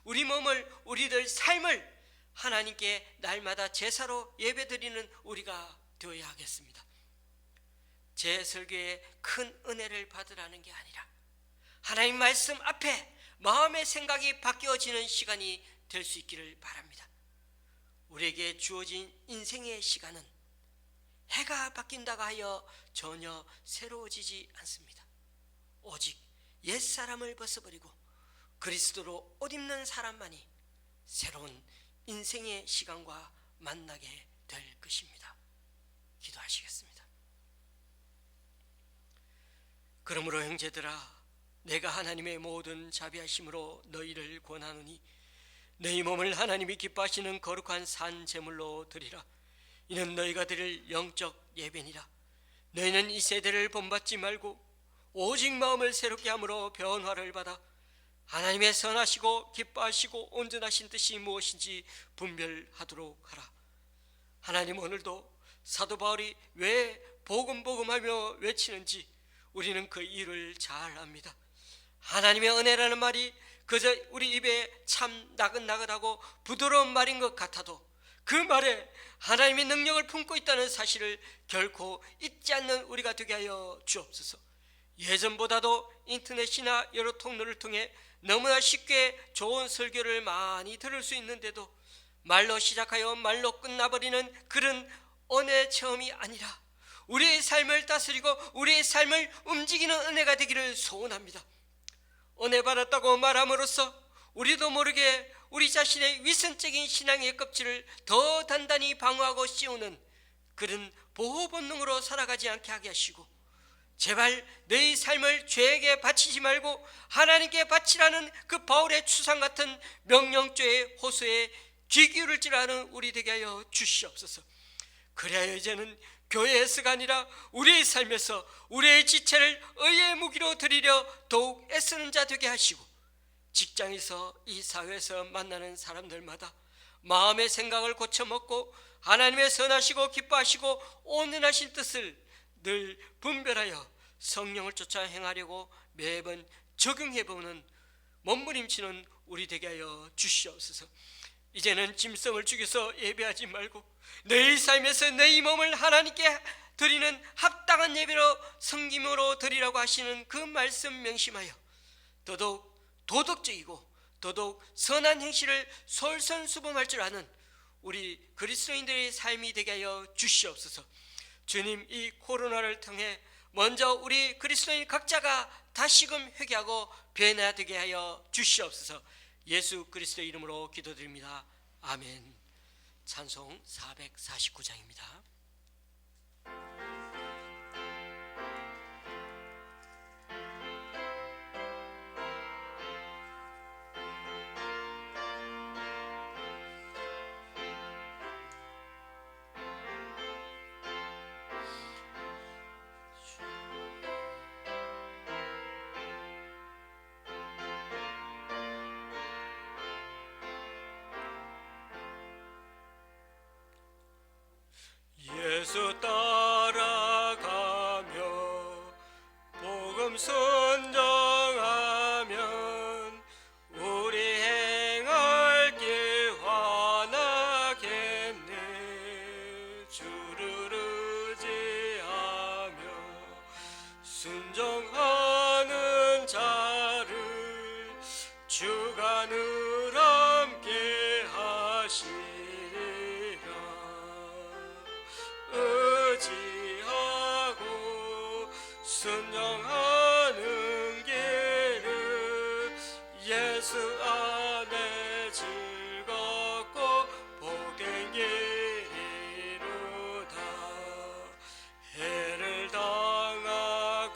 우리 몸을 우리들 삶을 하나님께 날마다 제사로 예배드리는 우리가 되어야 하겠습니다. 제 설교에 큰 은혜를 받으라는 게 아니라 하나님 말씀 앞에 마음의 생각이 바뀌어지는 시간이 될 수 있기를 바랍니다. 우리에게 주어진 인생의 시간은 해가 바뀐다고 하여 전혀 새로워지지 않습니다. 오직 옛사람을 벗어버리고 그리스도로 옷 입는 사람만이 새로운 인생의 시간과 만나게 될 것입니다. 기도하시겠습니다. 그러므로 형제들아, 내가 하나님의 모든 자비하심으로 너희를 권하노니 너희 몸을 하나님이 기뻐하시는 거룩한 산 제물로 드리라. 이는 너희가 드릴 영적 예배니라. 너희는 이 세대를 본받지 말고 오직 마음을 새롭게 함으로 변화를 받아 하나님의 선하시고 기뻐하시고 온전하신 뜻이 무엇인지 분별하도록 하라. 하나님, 오늘도 사도 바울이 왜 복음하며 외치는지 우리는 그 이유를 잘 압니다. 하나님의 은혜라는 말이 그저 우리 입에 참 나긋나긋하고 부드러운 말인 것 같아도 그 말에 하나님의 능력을 품고 있다는 사실을 결코 잊지 않는 우리가 되게 하여 주옵소서. 예전보다도 인터넷이나 여러 통로를 통해 너무나 쉽게 좋은 설교를 많이 들을 수 있는데도 말로 시작하여 말로 끝나버리는 그런 은혜 체험이 아니라 우리의 삶을 다스리고 우리의 삶을 움직이는 은혜가 되기를 소원합니다. 은혜 받았다고 말함으로써 우리도 모르게 우리 자신의 위선적인 신앙의 껍질을 더 단단히 방어하고 씌우는 그런 보호 본능으로 살아가지 않게 하게 하시고, 제발 너희 삶을 죄에게 바치지 말고 하나님께 바치라는 그 바울의 추상 같은 명령조의 호소에 귀 기울일 줄 아는 우리 되게 하여 주시옵소서. 그래야 이제는 교회에서가 아니라 우리의 삶에서 우리의 지체를 의의 무기로 드리려 더욱 애쓰는 자 되게 하시고, 직장에서 이 사회에서 만나는 사람들마다 마음의 생각을 고쳐먹고 하나님의 선하시고 기뻐하시고 온전하신 뜻을 늘 분별하여 성령을 쫓아 행하려고 매번 적용해보는 몸부림치는 우리 되게 하여 주시옵소서. 이제는 짐승을 죽여서 예배하지 말고 너희 삶에서 너희 몸을 하나님께 드리는 합당한 예배로 섬김으로 드리라고 하시는 그 말씀 명심하여 더더욱 도덕적이고 더더욱 선한 행실을 솔선수범할 줄 아는 우리 그리스도인들의 삶이 되게 하여 주시옵소서. 주님, 이 코로나를 통해 먼저 우리 그리스도인 각자가 다시금 회개하고 변화되게 되게 하여 주시옵소서. 예수 그리스도 이름으로 기도드립니다. 아멘. 찬송 449장입니다. 예수 따라가며 복음 선정하면 우리 행할 길 환하겠네. 주를 의지하며 순종하는 자를 주가 늘 함께 하시리라. 의지하고 순종하는 길을 예수 안에 즐겁고 복된 길이로다. 해를 당하거나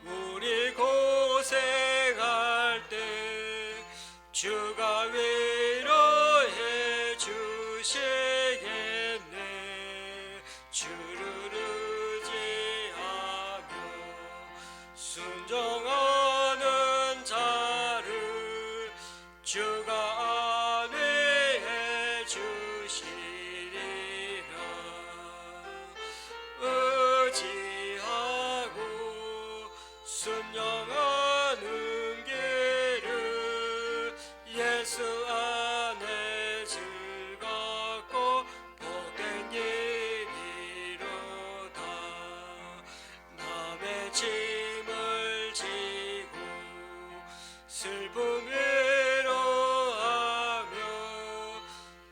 우리 고생할 때 주가 위로해 주시겠네. 주를 의지하며 순종하는 자를 주가 안위해 주시리라. 의지하고 순종하는 길을 예수 안에 즐겁고 복된 길이로다. 남의 짐을 지고 슬픔 위로하며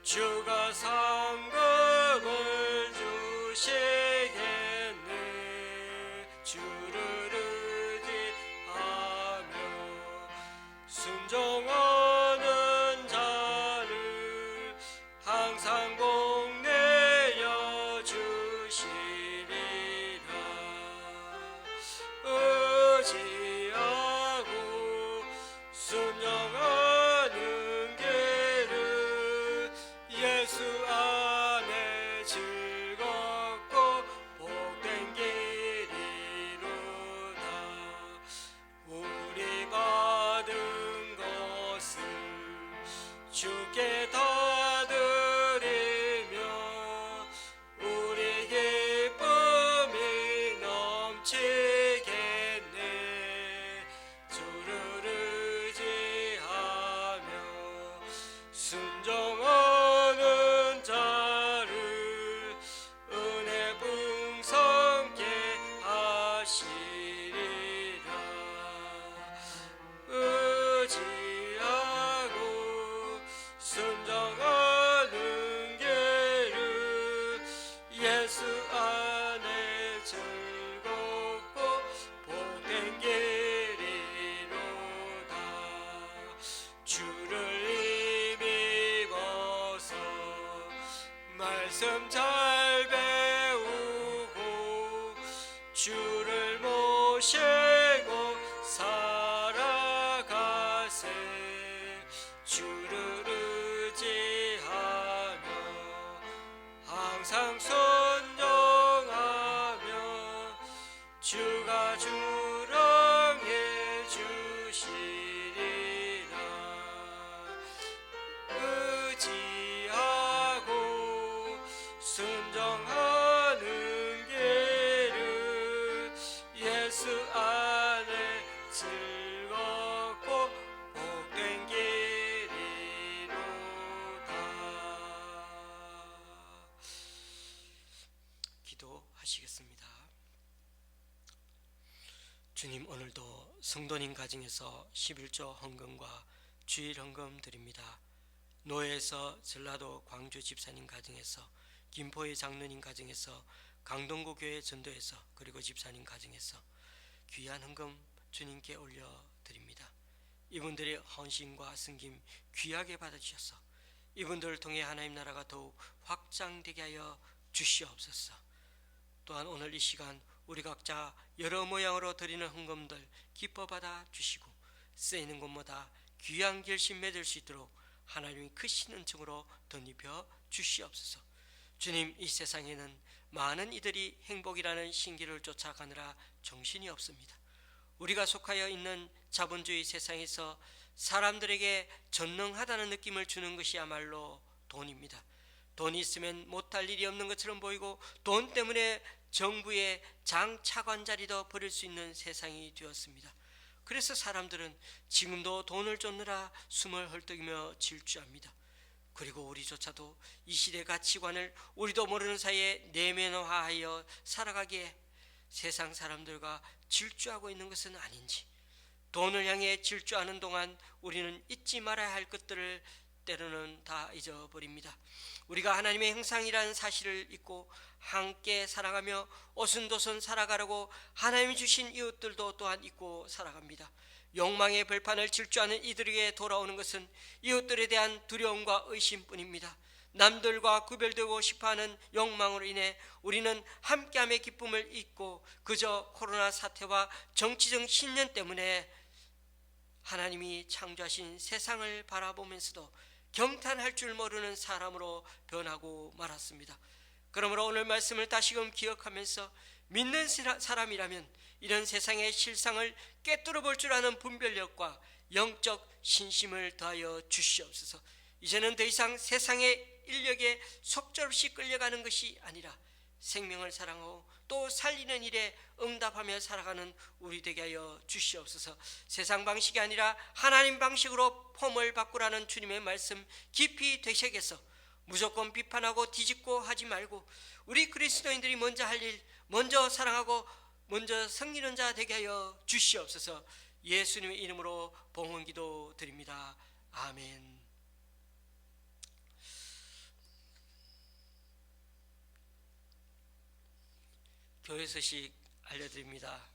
주가 상급을 주시겠네. 주를 의지하며 순종하는 자를 항상 복내어 주시리라. 의지하고 순종하는 길을 예수 안에 즐겁고 복된 길이로다. 우리 받은 것을 주께 다 드리며 우리 기쁨이 넘치겠네. 주를 의지하며 순종하는 자를 은혜 풍성케 하시리라. 의지하고 순종하는 길을 예수 안에 즐겁고 복된 길이로다. 주를 힘입어서 말씀 잘 배우고 주를 모시고 살아가세. 주를 의지하며 항상 순종하며 주가 주랑해 주시리라. 의지하고 순종하는 길을 예수 안에 즐겁고 복된 길이로다. 주님, 오늘도 성도님 가정에서 11조 헌금과 주일 헌금 드립니다. 노예에서 전라도 광주 집사님 가정에서, 김포의 장로님 가정에서, 강동구 교회 전도에서, 그리고 집사님 가정에서 귀한 헌금 주님께 올려드립니다. 이분들의 헌신과 섬김 귀하게 받아주셔서 이분들을 통해 하나님 나라가 더욱 확장되게 하여 주시옵소서. 또한 오늘 이 시간 우리 각자 여러 모양으로 드리는 헌금들 기뻐 받아 주시고 쓰이는 곳마다 귀한 결심 맺을 수 있도록 하나님이 크신 은총으로 덧입혀 주시옵소서. 주님, 이 세상에는 많은 이들이 행복이라는 신기를 쫓아가느라 정신이 없습니다. 우리가 속하여 있는 자본주의 세상에서 사람들에게 전능하다는 느낌을 주는 것이야말로 돈입니다. 돈이 있으면 못할 일이 없는 것처럼 보이고 돈 때문에 정부의 장차관 자리도 버릴 수 있는 세상이 되었습니다. 그래서 사람들은 지금도 돈을 쫓느라 숨을 헐떡이며 질주합니다. 그리고 우리조차도 이 시대 가치관을 우리도 모르는 사이에 내면화하여 살아가기에 세상 사람들과 질주하고 있는 것은 아닌지, 돈을 향해 질주하는 동안 우리는 잊지 말아야 할 것들을 때로는 다 잊어버립니다. 우리가 하나님의 형상이라는 사실을 잊고 함께 사랑하며 오순도순 살아가려고 하나님이 주신 이웃들도 또한 잊고 살아갑니다. 욕망의 벌판을 질주하는 이들에게 돌아오는 것은 이웃들에 대한 두려움과 의심뿐입니다. 남들과 구별되고 싶어하는 욕망으로 인해 우리는 함께함의 기쁨을 잊고 그저 코로나 사태와 정치적 신념 때문에 하나님이 창조하신 세상을 바라보면서도 경탄할 줄 모르는 사람으로 변하고 말았습니다. 그러므로 오늘 말씀을 다시금 기억하면서 믿는 사람이라면 이런 세상의 실상을 꿰뚫어 볼 줄 아는 분별력과 영적 신심을 더하여 주시옵소서. 이제는 더 이상 세상의 인력에 속절없이 끌려가는 것이 아니라 생명을 사랑하고 또 살리는 일에 응답하며 살아가는 우리 되게 하여 주시옵소서. 세상 방식이 아니라 하나님 방식으로 폼을 바꾸라는 주님의 말씀 깊이 되새겨서 무조건 비판하고 뒤집고 하지 말고 우리 그리스도인들이 먼저 할 일, 먼저 사랑하고 먼저 섬기는 자 되게 하여 주시옵소서. 예수님의 이름으로 봉헌기도 드립니다. 아멘. 교회 소식 알려드립니다.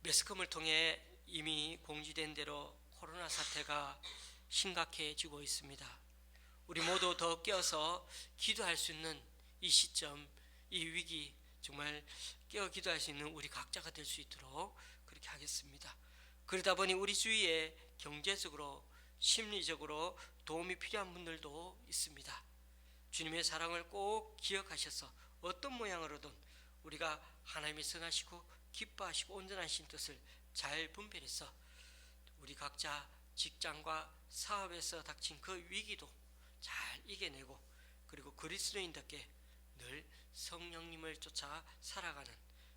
매스컴을 통해 이미 공지된 대로 코로나 사태가 심각해지고 있습니다. 우리 모두 더 깨어서 기도할 수 있는 이 시점, 이 위기 정말 깨어 기도할 수 있는 우리 각자가 될 수 있도록 그렇게 하겠습니다. 그러다 보니 우리 주위에 경제적으로 심리적으로 도움이 필요한 분들도 있습니다. 주님의 사랑을 꼭 기억하셔서 어떤 모양으로든 우리가 하나님이 선하시고 기뻐하시고 온전하신 뜻을 잘 분별해서 우리 각자 직장과 사업에서 닥친 그 위기도 잘 이겨내고 그리고 그리스도인답게 늘 성령님을 쫓아 살아가는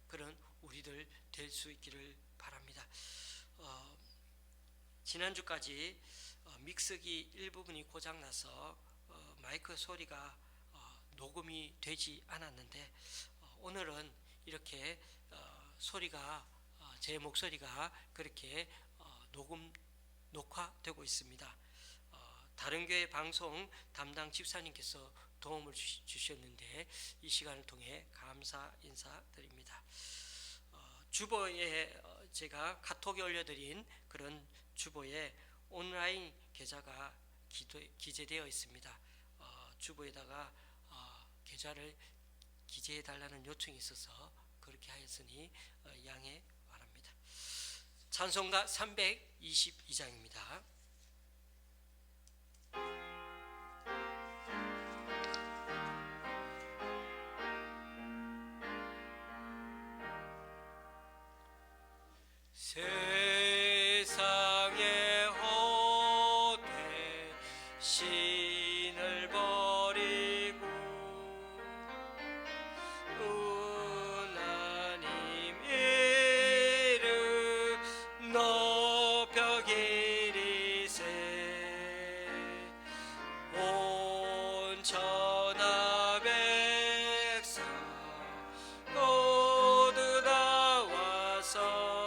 그런 우리들 될 수 있기를 바랍니다. 지난주까지 믹서기 일부분이 고장나서 마이크 소리가 녹음이 되지 않았는데 오늘은 이렇게 소리가 제 목소리가 그렇게 녹화되고 있습니다. 다른 교회 방송 담당 집사님께서 도움을 주셨는데 이 시간을 통해 감사 인사드립니다. 주보에 제가 카톡에 올려드린 그런 주보에 온라인 계좌가 기재되어 있습니다. 주보에다가 계좌를 기재해 달라는 요청이 있어서 그렇게 하였으니 양해 바랍니다. 찬송가 322장입니다. 세상의 헛되 신을 버리고 하나님 이름 높여 기리세 온 천하 백성 모두 나와서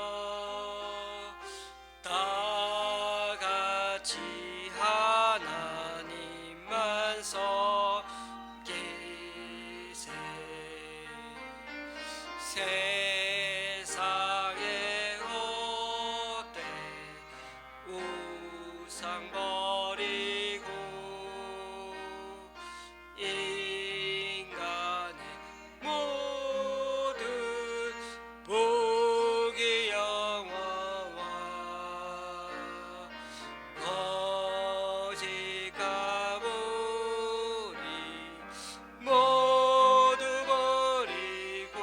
세상의 헛되이 우상 버리고 인간의 모든 복이 영화와 거짓 가보리 모두 버리고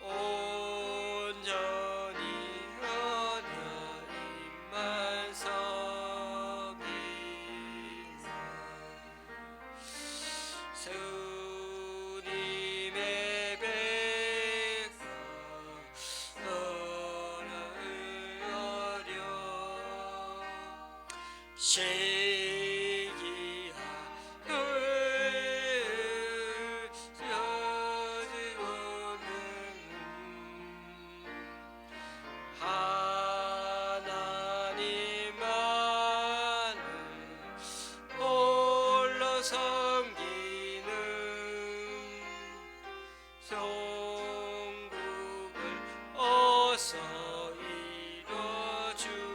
온전히 하나님만 섬기라. 주님의 백성 너를 어려 시기하를 여지고는 하나님만을 홀로 섬기는 종국을 어서 이뤄주소서.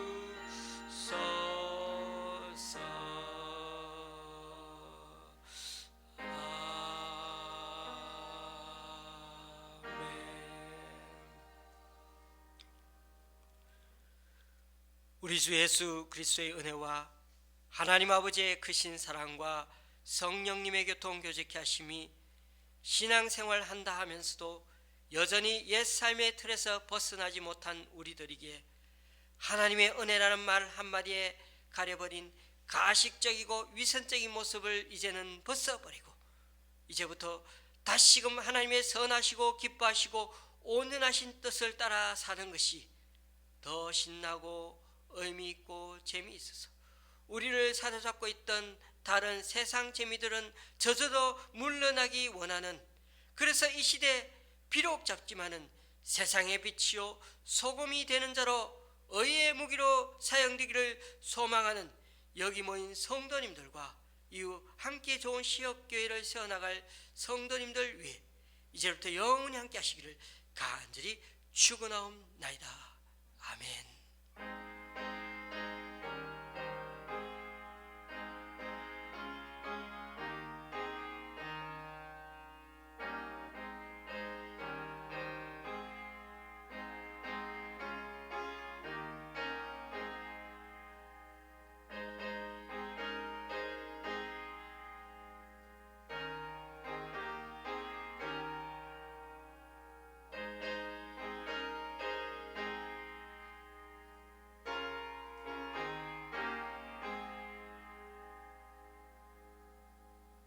우리 주 예수 그리스도의 은혜와 하나님 아버지의 크신 사랑과 성령님의 교통 교제케 하심이 신앙생활 한다 하면서도 여전히 옛 삶의 틀에서 벗어나지 못한 우리들에게 하나님의 은혜라는 말 한마디에 가려버린 가식적이고 위선적인 모습을 이제는 벗어버리고 이제부터 다시금 하나님의 선하시고 기뻐하시고 온전하신 뜻을 따라 사는 것이 더 신나고 의미있고 재미있어서 우리를 사로잡고 있던 다른 세상 재미들은 저절로 물러나기 원하는, 그래서 이 시대 비록 작지만은 세상의 빛이요 소금이 되는 자로 의의 무기로 사용되기를 소망하는 여기 모인 성도님들과 이후 함께 좋은 시업교회를 세워나갈 성도님들 위해 이제부터 영원히 함께 하시기를 간절히 축원하옵나이다. 아멘.